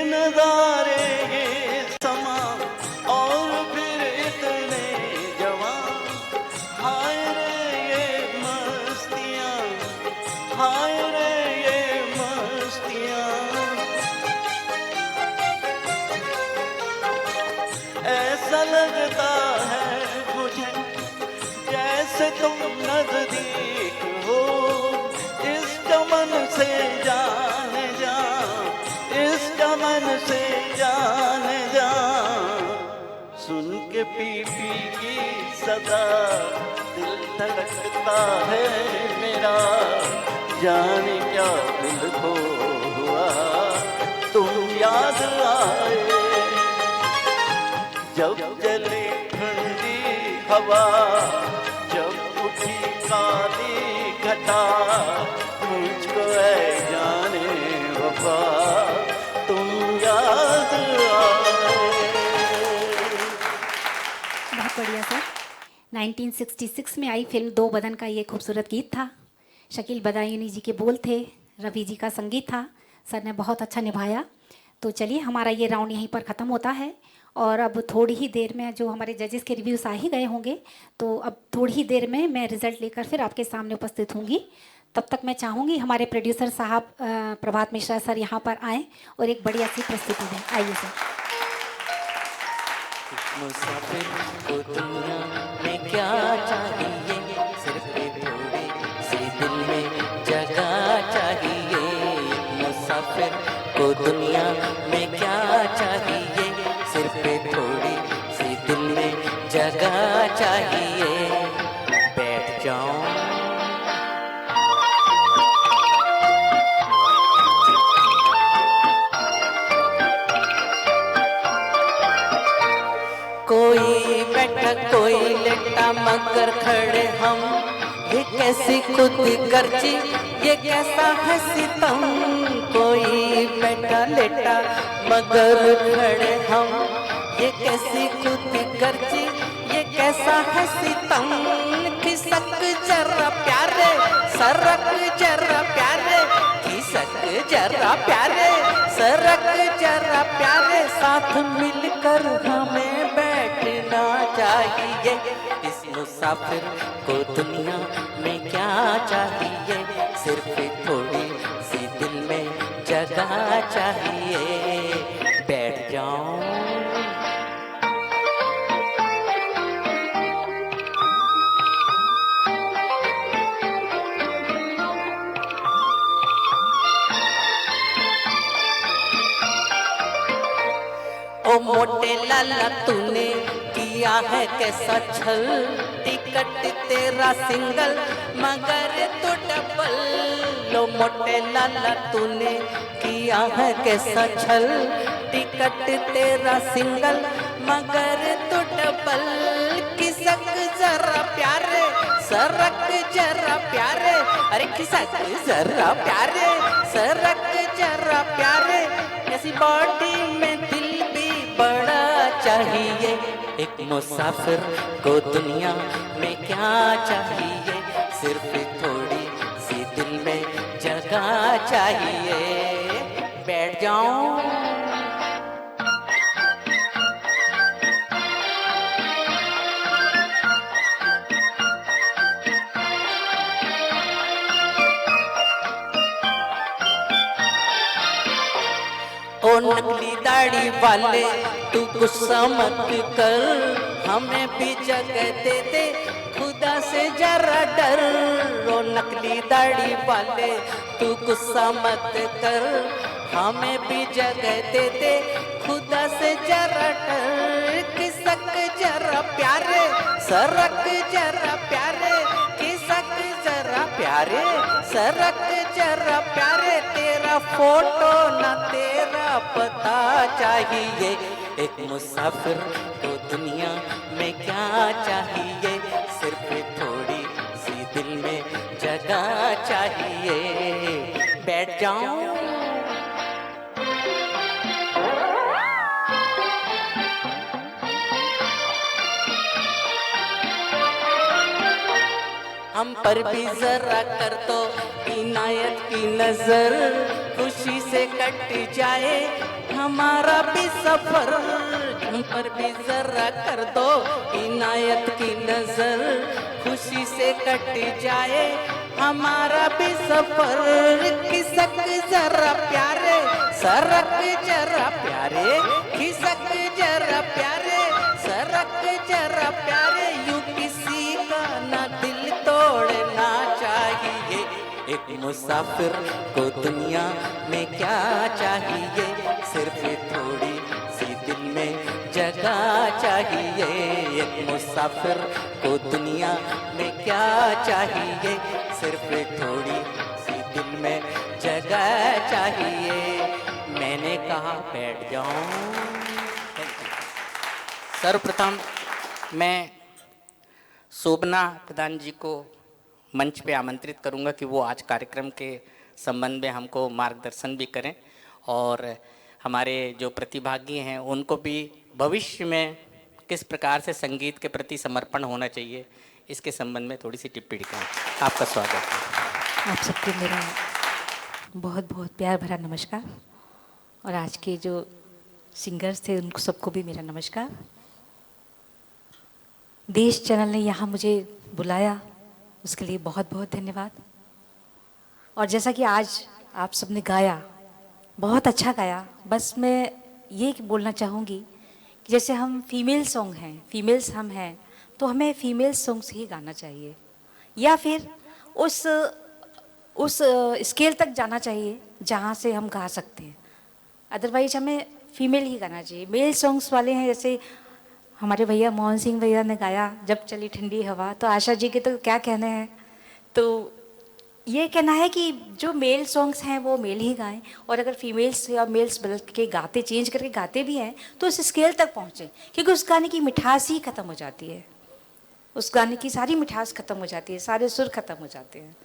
[SPEAKER 10] नजारे ये समा और फिर इतने जवां, हाय रे ये मस्तियाँ, हाय रे ये मस्तियाँ। ऐसा लगता है मुझे जैसे तुम नजदीक हो, इस चमन से जाने जा, इस चमन से जाने जा। सुन के पीपी की सदा दिल धड़कता है मेरा, जाने क्या दिल को हुआ तुम याद आए। जब चली ठंडी हवा, जब उठी काली घटा, मुझको ऐ जाने वफा तुम याद आए।
[SPEAKER 4] बहुत बढ़िया सर। 1966 में आई फिल्म दो बदन का ये खूबसूरत गीत था। शकील बदायूनी जी के बोल थे, रवि जी का संगीत था। सर ने बहुत अच्छा निभाया। तो चलिए हमारा ये राउंड यहीं पर ख़त्म होता है, और अब थोड़ी ही देर में जो हमारे जजेस के रिव्यूज़ आ ही गए होंगे, तो अब थोड़ी ही देर में मैं रिज़ल्ट लेकर फिर आपके सामने उपस्थित होंगी। तब तक मैं चाहूँगी हमारे प्रोड्यूसर साहब प्रभात मिश्रा सर यहाँ पर आएँ और एक बड़ी अच्छी प्रस्तुति दें। आइए सर।
[SPEAKER 6] मुसाफिर को दुनिया में क्या चाहिए, सिर्फ थोड़ी सी दिल में जगह चाहिए। मुसाफिर को दुनिया में क्या चाहिए, सिर्फ थोड़ी सी दिल में जगह चाहिए। बैठ जाऊं कोई बैठा कोई लेटा मगर खड़े हम, ये कैसी खुद गर्जी ये कैसा है सितम। कोई बैठा लेटा मगर खड़े हम, ये कैसी खुद गर्जी ये कैसा है सितम। खिसक जरा प्यारे सरक जरा प्यारे, खिसक जरा प्यारे सरक जरा प्यारे, साथ मिलकर हमें बैठना चाहिए। इस मुसाफिर को दुनिया में क्या चाहिए, सिर्फ थोड़ी सी दिल में जगह चाहिए। बैठ जाऊं ओ मोटे लाला तूने किया है कैसा छल, टिकट तेरा सिंगल मगर तो डबल। लो मोटे लाला तूने किया है कैसा छल, टिकट तेरा सिंगल मगर तो डबल। खिसक जरा प्यारे सरक जरा प्यारे, अरे खिसक जरा प्यारे सरक जरा प्यारे, ऐसी बॉडी में दिल बड़ा चाहिए। एक मुसाफिर को दुनिया में क्या चाहिए, सिर्फ थोड़ी सी दिल में जगह चाहिए। बैठ जाऊं ओ नकली दाढ़ी वाले तू गुस्सा मत कर, हमें भी जगह दे दे खुदा से जरा डर। ओ नकली दाढ़ी वाले तू गुस्सा मत कर, हमें भी जगह दे दे खुदा से जरा डर। खिसक जरा प्यारे सरक जरा प्यारे, खिसक जरा प्यारे सरक जरा प्यारे, तेरा फोटो ना तेरा पता चाहिए। एक मुसाफिर को दुनिया में क्या चाहिए, सिर्फ थोड़ी सी दिल में जगह चाहिए। बैठ जाऊं हम पर भी जरा कर दो इनायत की नजर, खुशी से कट जाए हमारा भी सफर। हम पर भी जरा कर दो इनायत की नजर, खुशी से कट जाए हमारा भी सफर। खिसक जरा प्यारे सरक जरा प्यारे, खिसक जरा प्यारे सरक जरा प्यारे, यूं किसी का ना दिल तोड़ना चाहिए। एक मुसाफिर को दुनिया में क्या चाहिए, सिर्फ थोड़ी सी दिल में जगह चाहिए। एक मुसाफिर को दुनिया में क्या चाहिए, सिर्फ थोड़ी सी दिल में जगह चाहिए। मैंने कहा बैठ जाऊं।
[SPEAKER 2] सर्वप्रथम मैं शोभना प्रधान जी को मंच पे आमंत्रित करूंगा कि वो आज कार्यक्रम के संबंध में हमको मार्गदर्शन भी करें, और हमारे जो प्रतिभागी हैं उनको भी भविष्य में किस प्रकार से संगीत के प्रति समर्पण होना चाहिए इसके संबंध में थोड़ी सी टिप्पणी करें। आपका स्वागत है।
[SPEAKER 11] आप सबको मेरा बहुत बहुत प्यार भरा नमस्कार, और आज के जो सिंगर्स थे उनको सबको भी मेरा नमस्कार। देश चैनल ने यहाँ मुझे बुलाया, उसके लिए बहुत बहुत धन्यवाद। और जैसा कि आज आप सबने गाया, बहुत अच्छा गाया। बस मैं ये बोलना चाहूँगी कि जैसे हम फीमेल सॉन्ग हैं, फीमेल्स हम हैं, तो हमें फीमेल सॉन्ग्स ही गाना चाहिए, या फिर उस स्केल तक जाना चाहिए जहाँ से हम गा सकते हैं। अदरवाइज हमें फीमेल ही गाना चाहिए। मेल सॉन्ग्स वाले हैं, जैसे हमारे भैया मोहन सिंह भैया ने गाया जब चली ठंडी हवा, तो आशा जी के तो क्या कहने हैं। तो ये कहना है कि जो मेल सॉन्ग्स हैं वो मेल ही गाएं, और अगर फीमेल्स या मेल्स बदल के गाते, चेंज करके गाते भी हैं, तो उस स्केल तक पहुँचें, क्योंकि उस गाने की मिठास ही ख़त्म हो जाती है। उस गाने की सारी मिठास ख़त्म हो जाती है, सारे सुर ख़त्म हो जाते हैं।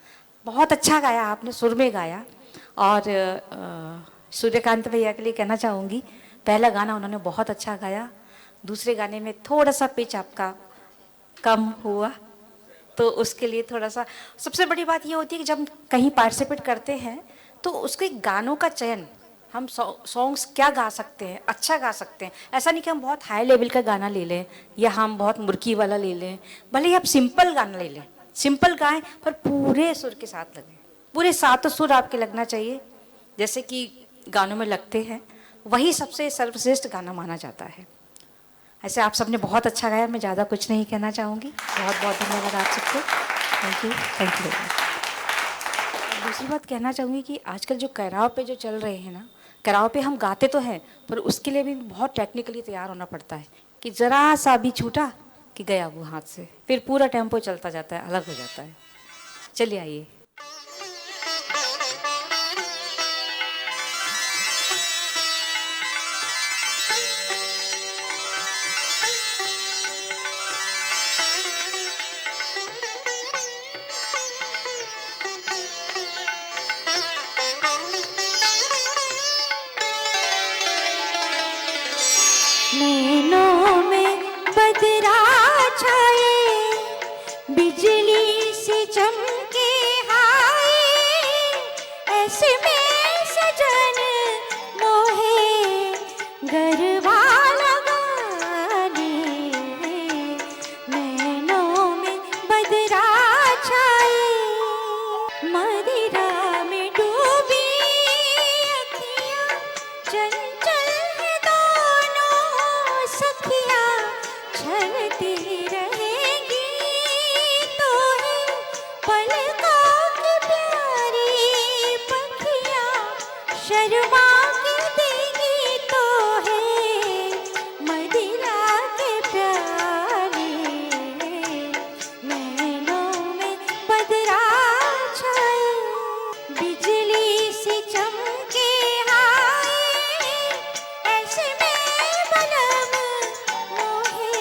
[SPEAKER 11] बहुत अच्छा गाया आपने, सुर में गाया। और सूर्यकांत भैया के लिए कहना चाहूँगी, पहला गाना उन्होंने बहुत अच्छा गाया, दूसरे गाने में थोड़ा सा पिच आपका कम हुआ, तो उसके लिए थोड़ा सा। सबसे बड़ी बात ये होती है कि जब कहीं पार्टिसिपेट करते हैं तो उसके गानों का चयन, हम सॉन्ग्स क्या गा सकते हैं, अच्छा गा सकते हैं। ऐसा नहीं कि हम बहुत हाई लेवल का गाना ले लें या हम बहुत मुर्की वाला ले लें, भले ही आप सिंपल गाना ले लें, सिंपल गाएं पर पूरे सुर के साथ लगें। पूरे 7 सुर आपके लगना चाहिए, जैसे कि गानों में लगते हैं, वही सबसे सर्वश्रेष्ठ गाना माना जाता है। ऐसे आप सबने बहुत अच्छा गाया, मैं ज़्यादा कुछ नहीं कहना चाहूँगी। बहुत बहुत धन्यवाद आप सबको। Thank you very much. दूसरी बात कहना चाहूँगी कि आजकल जो कराव पे जो चल रहे हैं ना, कराव पे हम गाते तो हैं, पर उसके लिए भी बहुत टेक्निकली तैयार होना पड़ता है कि ज़रा सा भी छूटा कि गया वो हाथ से, फिर पूरा टेम्पो चलता जाता है, अलग हो जाता है। चलिए आइए।
[SPEAKER 8] नैनों में बदरा छाए, बिजली से चमके हाय, ऐसे में सजन मोहे गरबा लगाने। नैनों में बदरा छाए, मदिरा में डूबी अखियाँ, चंचल है दोनों सखियाँ, छलती रहेगी तो है पलकों की प्यारी पखियाँ, शर्मा के देगी तो है मदिरा के प्यारे। नैनों में बदरा छाए, बिजली से चमके हाय, ऐसे में बलम मोहे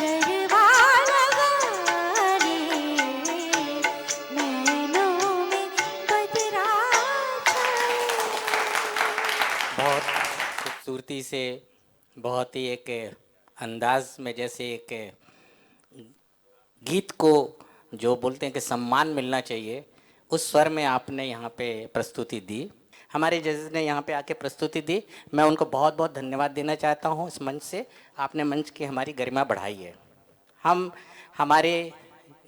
[SPEAKER 8] गरबा लगाने। नैनों में बदरा छाए।
[SPEAKER 2] बहुत खूबसूरती से, बहुत ही एक अंदाज में, जैसे एक गीत को जो बोलते हैं कि सम्मान मिलना चाहिए, उस स्वर में आपने यहाँ पे प्रस्तुति दी। हमारे जजेस ने यहाँ पे आके प्रस्तुति दी, मैं उनको बहुत बहुत धन्यवाद देना चाहता हूँ। इस मंच से आपने मंच की हमारी गरिमा बढ़ाई है। हम हमारे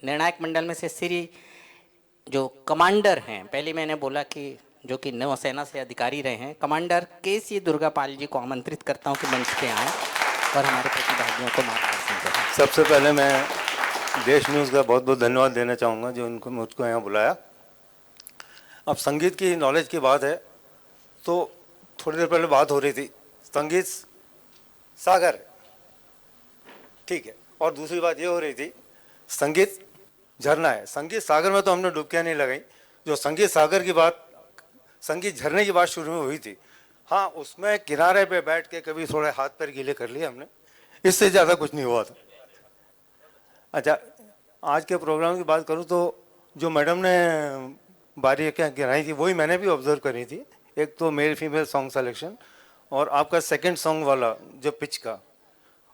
[SPEAKER 2] निर्णायक मंडल में से श्री जो कमांडर हैं, पहले मैंने बोला कि जो कि नौसेना से अधिकारी रहे हैं, कमांडर के.सी. दुर्गापाल जी को आमंत्रित करता हूं कि मंच पे आएँ और हमारे प्रतिभागियों को मार्गदर्शन करें।
[SPEAKER 12] सबसे पहले मैं देश न्यूज़ का बहुत बहुत धन्यवाद देना चाहूँगा जो उनको मुझको यहाँ बुलाया। अब संगीत की नॉलेज की बात है, तो थोड़ी देर पहले बात हो रही थी, संगीत सागर, ठीक है, और दूसरी बात ये हो रही थी संगीत झरना है। संगीत सागर में तो हमने डुबकियाँ नहीं लगाई, जो संगीत सागर की बात, संगीत झरने की बात शुरू में हुई थी, हाँ उसमें किनारे पे बैठ के कभी थोड़े हाथ पैर गीले कर लिए हमने, इससे ज़्यादा कुछ नहीं हुआ था। अच्छा, आज के प्रोग्राम की बात करूँ तो जो मैडम ने बारीकियाँ गिराई थी वही मैंने भी ऑब्जर्व करी थी। एक तो मेल फीमेल सॉन्ग सिलेक्शन और आपका सेकंड सॉन्ग वाला जो पिच का,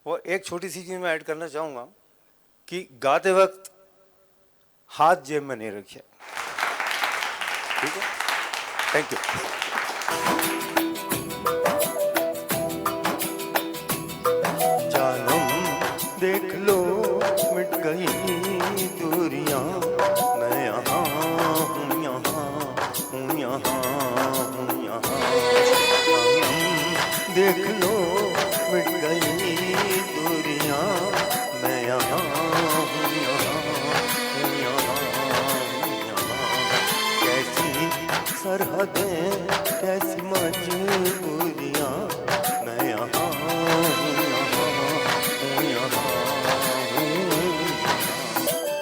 [SPEAKER 12] और एक छोटी सी चीज़ मैं ऐड करना चाहूँगा कि गाते वक्त हाथ जेब में नहीं रखिए, ठीक है। Thank you.
[SPEAKER 10] जानम देख लो मिट गई दूरियां, मैं यहाँ हूँ, यहाँ हूँ, यहाँ हूँ, यहाँ। जानम देख लो मिट गई दूरियां, मैं यहाँ हूँ, यहाँ हूँ, यहाँ हूँ, यहाँ। सरहदें कैसी मजबूरियां, मैं यहाँ हूँ, यहाँ हूँ, यहाँ हूँ।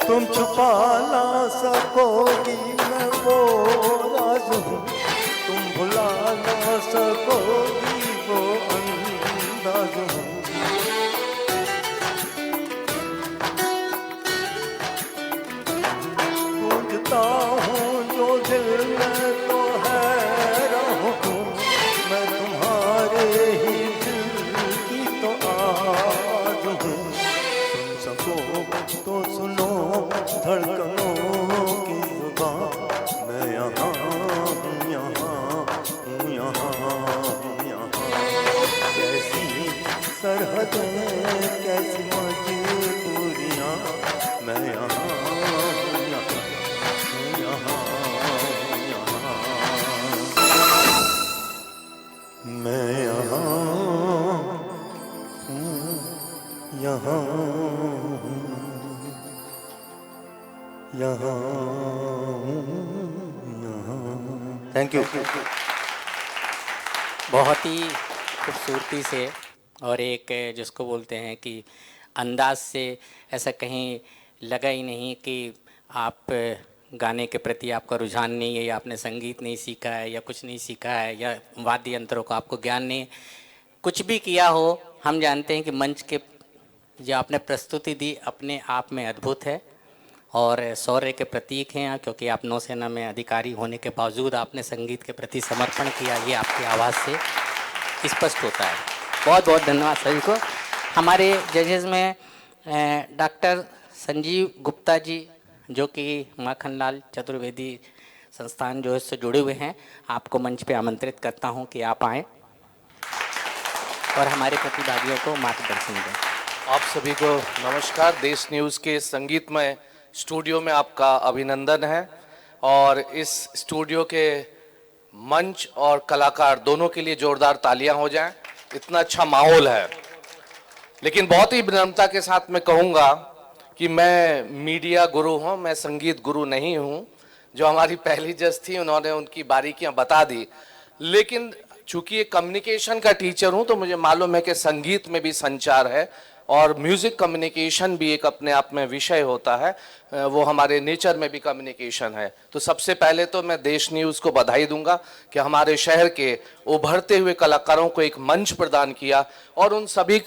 [SPEAKER 10] तुम छुपा ना सकोगी मैं वो राज हूँ, तुम भुला ना सकोगी वो अंदाज हूँ। पूछता हूँ जो दिल में तो हैरान हूँ, मैं तुम्हारे ही दिल की तो आवाज हूँ। सुन सको तो सुनो धड़कनों की जुबान, मैं यहाँ हूँ, यहाँ हूँ, यहाँ हूँ, यहाँ। कैसी सरहदें कैसी मजबूरियाँ, मैं यहाँ हूँ, यहाँ हूँ, यहाँ हूँ, यहाँ। मैं यहाँ हूँ, यहाँ हूँ, यहाँ हूँ, यहाँ।
[SPEAKER 12] Thank you.
[SPEAKER 2] बहुत ही खूबसूरती से और एक जिसको बोलते हैं कि अंदाज से ऐसा कहीं लगा ही नहीं कि आप गाने के प्रति आपका रुझान नहीं है, या आपने संगीत नहीं सीखा है, या कुछ नहीं सीखा है, या वाद्य यंत्रों का आपको ज्ञान नहीं है। कुछ भी किया हो, हम जानते हैं कि मंच के जो आपने प्रस्तुति दी अपने आप में अद्भुत है और शौर्य के प्रतीक हैं, क्योंकि आप नौसेना में अधिकारी होने के बावजूद आपने संगीत के प्रति समर्पण किया, ये आपकी आवाज़ से स्पष्ट होता है। बहुत बहुत धन्यवाद सभी को। हमारे जजेस में डॉक्टर संजीव गुप्ता जी, जो कि माखनलाल चतुर्वेदी संस्थान जो है इससे जुड़े हुए हैं, आपको मंच पे आमंत्रित करता हूं कि आप आएँ और हमारे प्रतिभागियों को मार्गदर्शन दें।
[SPEAKER 13] आप सभी को नमस्कार। देश न्यूज़ के संगीतमय स्टूडियो में आपका अभिनंदन है और इस स्टूडियो के मंच और कलाकार दोनों के लिए जोरदार तालियां हो जाएं। इतना अच्छा माहौल है। लेकिन बहुत ही विनम्रता के साथ मैं कहूँगा कि मैं मीडिया गुरु हूँ, मैं संगीत गुरु नहीं हूँ। जो हमारी पहली जज थी उन्होंने उनकी बारीकियां बता दी, लेकिन चूंकि एक कम्युनिकेशन का टीचर हूँ तो मुझे मालूम है कि संगीत में भी संचार है और म्यूजिक कम्युनिकेशन भी एक अपने आप में विषय होता है, वो हमारे नेचर में भी कम्युनिकेशन है। तो सबसे पहले तो मैं देश न्यूज़ को बधाई दूंगा कि हमारे शहर के उभरते हुए कलाकारों को एक मंच प्रदान किया और उन सभी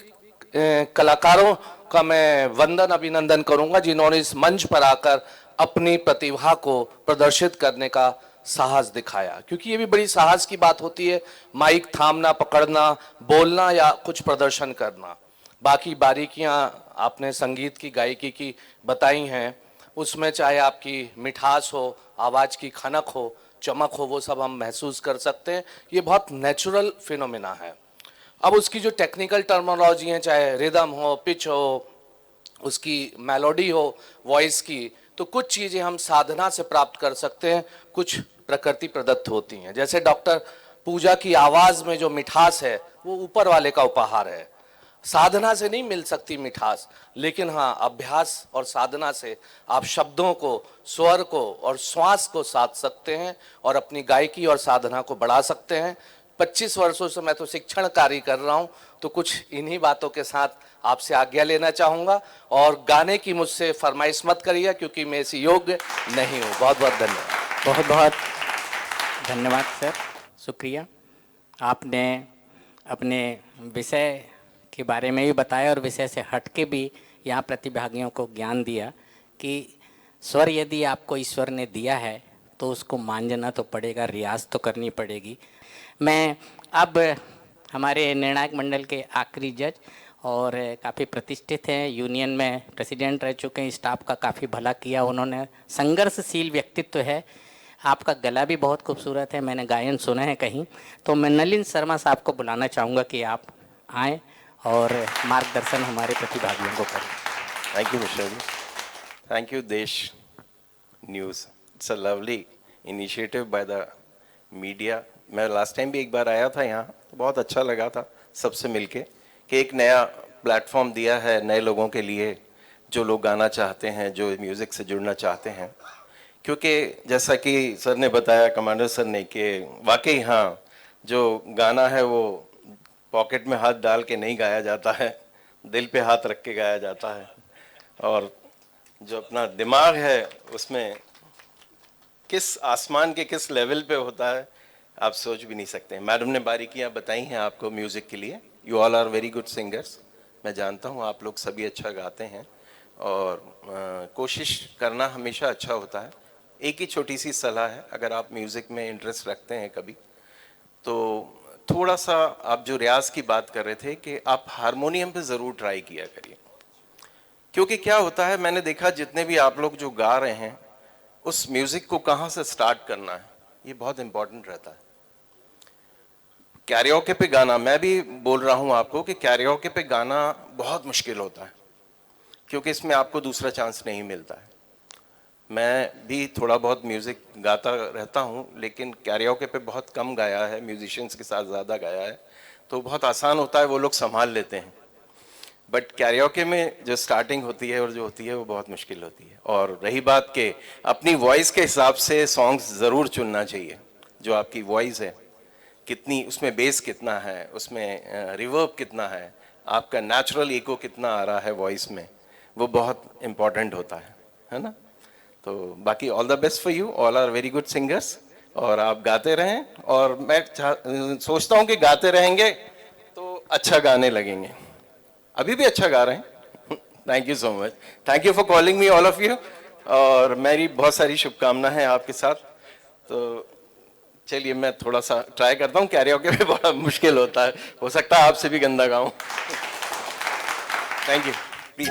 [SPEAKER 13] कलाकारों का मैं वंदन अभिनंदन करूंगा जिन्होंने इस मंच पर आकर अपनी प्रतिभा को प्रदर्शित करने का साहस दिखाया, क्योंकि ये भी बड़ी साहस की बात होती है, माइक थामना, पकड़ना, बोलना या कुछ प्रदर्शन करना। बाकी बारीकियां आपने संगीत की गायकी की बताई हैं, उसमें चाहे आपकी मिठास हो, आवाज़ की खनक हो, चमक हो, वो सब हम महसूस कर सकते हैं। ये बहुत नेचुरल फिनोमिना है। अब उसकी जो टेक्निकल टर्मिनोलॉजी है, चाहे रिदम हो, पिच हो, उसकी मेलोडी हो, वॉइस की, तो कुछ चीज़ें हम साधना से प्राप्त कर सकते हैं, कुछ प्रकृति प्रदत्त होती हैं। जैसे डॉक्टर पूजा की आवाज़ में जो मिठास है वो ऊपर वाले का उपहार है, साधना से नहीं मिल सकती मिठास, लेकिन हाँ अभ्यास और साधना से आप शब्दों को, स्वर को और श्वास को साध सकते हैं और अपनी गायकी और साधना को बढ़ा सकते हैं। 25 वर्षों से मैं तो शिक्षण कार्य कर रहा हूँ, तो कुछ इन्हीं बातों के साथ आपसे आज्ञा लेना चाहूँगा और गाने की मुझसे फरमाइश मत करिए क्योंकि मैं इस योग्य नहीं हूँ। बहुत बहुत धन्यवाद।
[SPEAKER 2] बहुत बहुत धन्यवाद सर, शुक्रिया। आपने अपने विषय के बारे में भी बताया और विषय से हट के भी यहाँ प्रतिभागियों को ज्ञान दिया कि स्वर यदि आपको ईश्वर ने दिया है तो उसको मांझना तो पड़ेगा, रियाज तो करनी पड़ेगी। मैं अब हमारे निर्णायक मंडल के आखिरी जज और काफ़ी प्रतिष्ठित हैं, यूनियन में प्रेसिडेंट रह चुके हैं, स्टाफ का काफ़ी भला किया उन्होंने, संघर्षशील व्यक्तित्व है, आपका गला भी बहुत खूबसूरत है, मैंने गायन सुना है कहीं, तो मैं नलिन शर्मा साहब को बुलाना चाहूँगा कि आप आएँ और मार्गदर्शन हमारे प्रतिभागियों को करें।
[SPEAKER 14] Thank you Mishra ji, thank you Desh news, it's a lovely initiative by the media. मैं लास्ट टाइम भी एक बार आया था यहाँ, तो बहुत अच्छा लगा था सबसे मिलके कि एक नया प्लेटफॉर्म दिया है नए लोगों के लिए जो लोग गाना चाहते हैं, जो म्यूज़िक से जुड़ना चाहते हैं, क्योंकि जैसा कि सर ने बताया, कमांडर सर ने, कि वाकई हाँ, जो गाना है वो पॉकेट में हाथ डाल के नहीं गाया जाता है, दिल पे हाथ रख के गाया जाता है। और जो अपना दिमाग है उसमें किस आसमान के किस लेवल पे होता है आप सोच भी नहीं सकते। मैडम ने बारीकियां बताई हैं आपको म्यूज़िक के लिए। You all are very good singers. मैं जानता हूँ आप लोग सभी अच्छा गाते हैं और कोशिश करना हमेशा अच्छा होता है। एक ही छोटी सी सलाह है, अगर आप म्यूज़िक में इंटरेस्ट रखते हैं कभी, तो थोड़ा सा आप जो रियाज की बात कर रहे थे कि आप हारमोनियम पे ज़रूर ट्राई किया करिए। क्योंकि क्या होता है, मैंने देखा जितने भी आप लोग जो गा रहे हैं, उस म्यूज़िक को कहाँ से स्टार्ट करना है ये बहुत इम्पोर्टेंट रहता है। कैरियोके पे गाना, मैं भी बोल रहा हूँ आपको कि कैरियोके पे गाना बहुत मुश्किल होता है, क्योंकि इसमें आपको दूसरा चांस नहीं मिलता है। मैं भी थोड़ा बहुत म्यूज़िक गाता रहता हूँ, लेकिन कैरियोके पे बहुत कम गाया है, म्यूजिशियंस के साथ ज़्यादा गाया है, तो बहुत आसान होता है, वो लोग संभाल लेते हैं। बट कैरियोके में जो स्टार्टिंग होती है और जो होती है वो बहुत मुश्किल होती है। और रही बात कि अपनी वॉइस के हिसाब से सॉन्ग्स ज़रूर चुनना चाहिए। जो आपकी वॉइस है कितनी, उसमें बेस कितना है, उसमें रिवर्ब कितना है, आपका नेचुरल इको कितना आ रहा है वॉइस में, वो बहुत इम्पॉर्टेंट होता है ना। तो बाकी all the best for you, all are very good singers, और आप गाते रहें। और मैं सोचता हूँ कि गाते रहेंगे तो अच्छा गाने लगेंगे। अभी भी अच्छा गा रहे हैं। Thank you so much, thank you for calling me all of you. और मेरी बहुत सारी शुभकामनाएं हैं आपके साथ। तो चलिए मैं थोड़ा सा ट्राई करता हूँ। कैरियोके में बड़ा मुश्किल होता है, हो सकता है आपसे भी गंदा गाऊं। Thank you, please.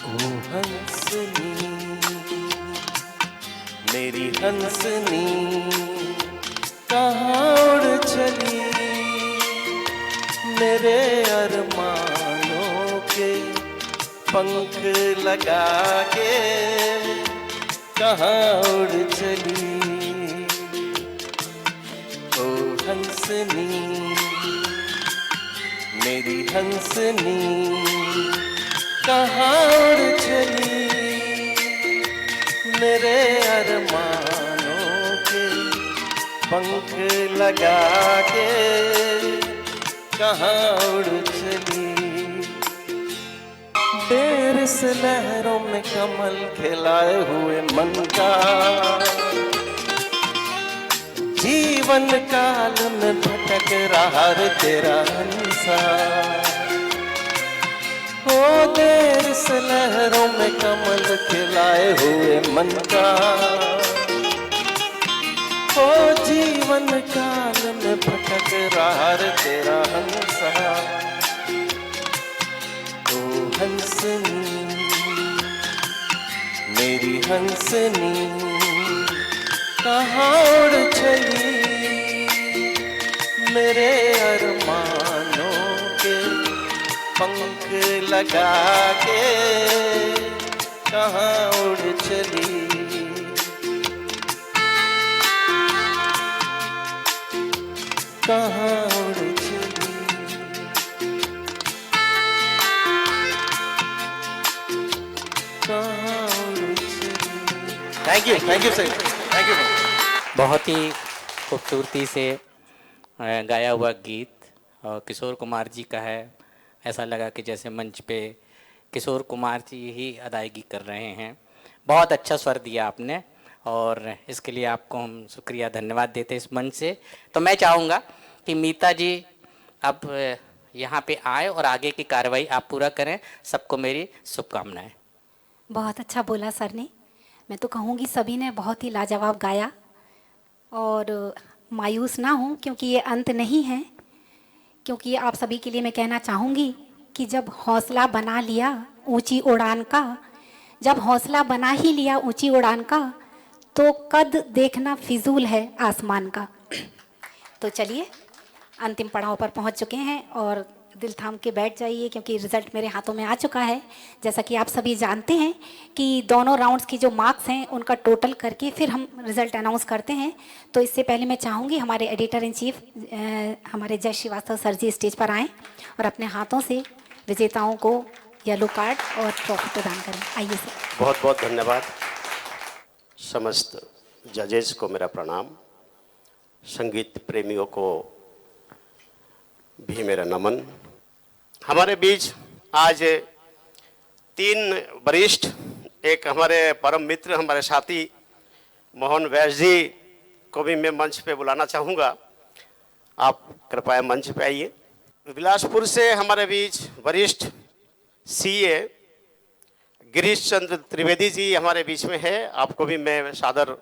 [SPEAKER 14] ओ हंसनी मेरी हंसनी कहाँ उड़ चली, मेरे अरमानों के पंख लगा के कहाँ उड़ चली। ओ हंसनी मेरी हंसनी कहाँ उड़ चली, मेरे अरमानों के पंख लगा के कहाँ उड़ चली। देर से लहरों में कमल खिलाए हुए मन का, जीवन काल में भटक रहा रे तेरा हंसा। ओ देर से लहरों में कमल खिलाए हुए मन का, ओ जीवन काल में भटक रहा रे तेरा हंसा। ओ हंसनी मेरी हंसनी कहाँ उड़ चली, मेरे अरमानों के पंख लगा के कहाँ उड़ चली। कहाँ उड़ चली, कहाँ उड़ चली। Thank you sir, thank you.
[SPEAKER 2] बहुत ही खूबसूरती से गाया हुआ गीत और किशोर कुमार जी का है। ऐसा लगा कि जैसे मंच पे किशोर कुमार जी ही अदायगी कर रहे हैं। बहुत अच्छा स्वर दिया आपने और इसके लिए आपको हम शुक्रिया धन्यवाद देते हैं इस मंच से। तो मैं चाहूँगा कि मीता जी अब यहाँ पे आए और आगे की कार्रवाई आप पूरा करें। सबको मेरी शुभकामनाएं।
[SPEAKER 4] बहुत अच्छा बोला सर ने। मैं तो कहूँगी सभी ने बहुत ही लाजवाब गाया और मायूस ना हो क्योंकि ये अंत नहीं है। क्योंकि आप सभी के लिए मैं कहना चाहूँगी कि जब हौसला बना लिया ऊंची उड़ान का, जब हौसला बना ही लिया ऊंची उड़ान का, तो कद देखना फिजूल है आसमान का। तो चलिए अंतिम पड़ाव पर पहुंच चुके हैं और दिल थाम के बैठ जाइए क्योंकि रिज़ल्ट मेरे हाथों में आ चुका है। जैसा कि आप सभी जानते हैं कि दोनों राउंड्स की जो मार्क्स हैं उनका टोटल करके फिर हम रिज़ल्ट अनाउंस करते हैं। तो इससे पहले मैं चाहूँगी हमारे एडिटर इन चीफ हमारे जय श्रीवास्तव सर जी स्टेज पर आएँ और अपने हाथों से विजेताओं को येलो कार्ड और ट्रॉफी प्रदान करें। आइए सर।
[SPEAKER 15] बहुत बहुत धन्यवाद। समस्त जजेस को मेरा प्रणाम, संगीत प्रेमियों को भी मेरा नमन। हमारे बीच आज 3 वरिष्ठ, एक हमारे परम मित्र, हमारे साथी मोहन वैश्य जी को भी मैं मंच पे बुलाना चाहूँगा। आप कृपया मंच पे आइए। बिलासपुर से हमारे बीच वरिष्ठ सीए गिरीश चंद्र त्रिवेदी जी हमारे बीच में है। आपको भी मैं सादर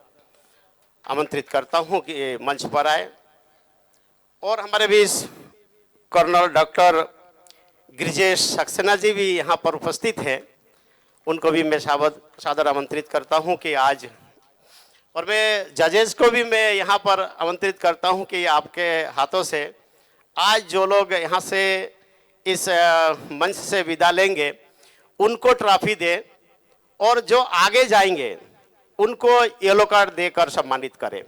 [SPEAKER 15] आमंत्रित करता हूं कि मंच पर आए। और हमारे बीच कर्नल डॉक्टर गिरिजेश सक्सेना जी भी यहाँ पर उपस्थित हैं। उनको भी मैं सादर आमंत्रित करता हूं कि आज, और मैं जजेस को भी मैं यहाँ पर आमंत्रित करता हूं कि आपके हाथों से आज जो लोग यहाँ से इस मंच से विदा लेंगे उनको ट्रॉफी दे, और जो आगे जाएंगे उनको येलो कार्ड देकर सम्मानित करें।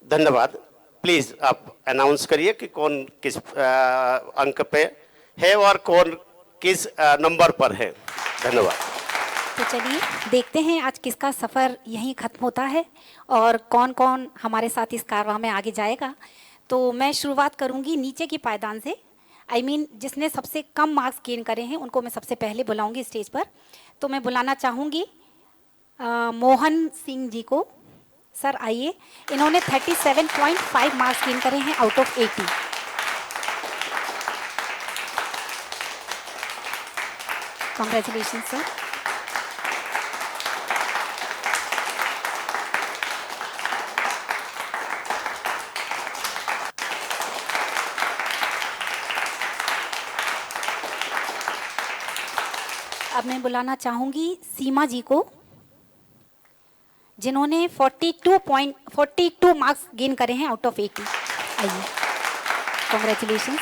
[SPEAKER 15] धन्यवाद। प्लीज़ आप अनाउंस करिए कि कौन किस अंक पे है और कौन किस नंबर पर है। धन्यवाद।
[SPEAKER 4] तो चलिए देखते हैं आज किसका सफ़र यहीं ख़त्म होता है और कौन कौन हमारे साथ इस कारवां में आगे जाएगा। तो मैं शुरुआत करूंगी नीचे की पायदान से। जिसने सबसे कम मार्क्स गेन करे हैं उनको मैं सबसे पहले बुलाऊंगी स्टेज पर। तो मैं बुलाना चाहूँगी मोहन सिंह जी को। सर आइए। इन्होंने 37.5 मार्क्स गेन करे हैं आउट ऑफ 80। Congratulation sir. अब मैं बुलाना चाहूँगी सीमा जी को, जिन्होंने 42 मार्क्स गेन करे हैं आउट ऑफ 80। आइए। कॉन्ग्रेचुलेशन।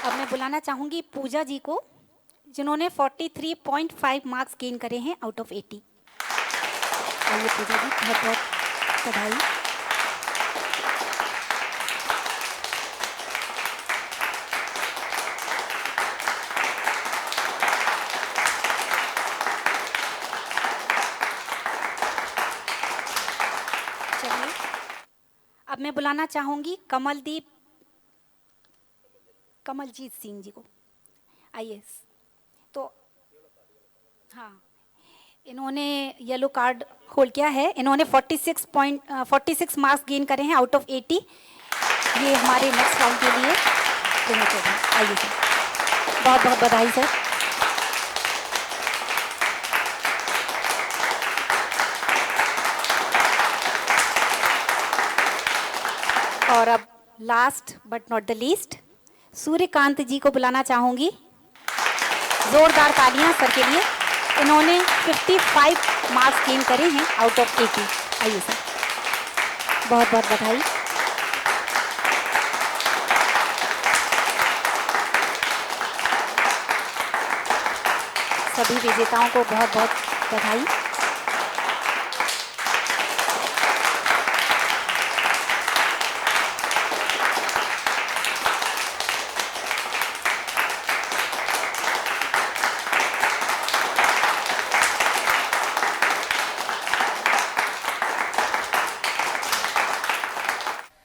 [SPEAKER 4] अब मैं बुलाना चाहूँगी पूजा जी को, जिन्होंने 43.5 मार्क्स गेन करे हैं आउट ऑफ 80। आइए पूजा जी, बहुत बहुत बधाई। चलिए अब मैं बुलाना चाहूँगी कमलजीत सिंह जी को। आइए। तो हाँ, इन्होंने येलो कार्ड होल्ड किया है। इन्होंने 46 मार्क्स गेन करे हैं आउट ऑफ 80। ये हमारे नेक्स्ट राउंड के लिए प्रोमोटेड है। आइए सर, बहुत बहुत बधाई सर। और अब last but not the least Suryakant ji को बुलाना चाहूँगी। जोरदार तालियां सर के लिए। इन्होंने 55 मार्क्स गेन करे हैं आउट ऑफ 80। आइए सर, बहुत बहुत बधाई। सभी विजेताओं को बहुत बहुत बधाई।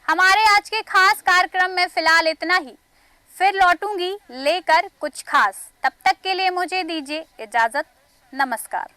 [SPEAKER 1] हमारे आज के खास कार्यक्रम में फिलहाल इतना ही। फिर लौटूंगी लेकर कुछ खास। तब तक के लिए मुझे दीजिए इजाजत। नमस्कार।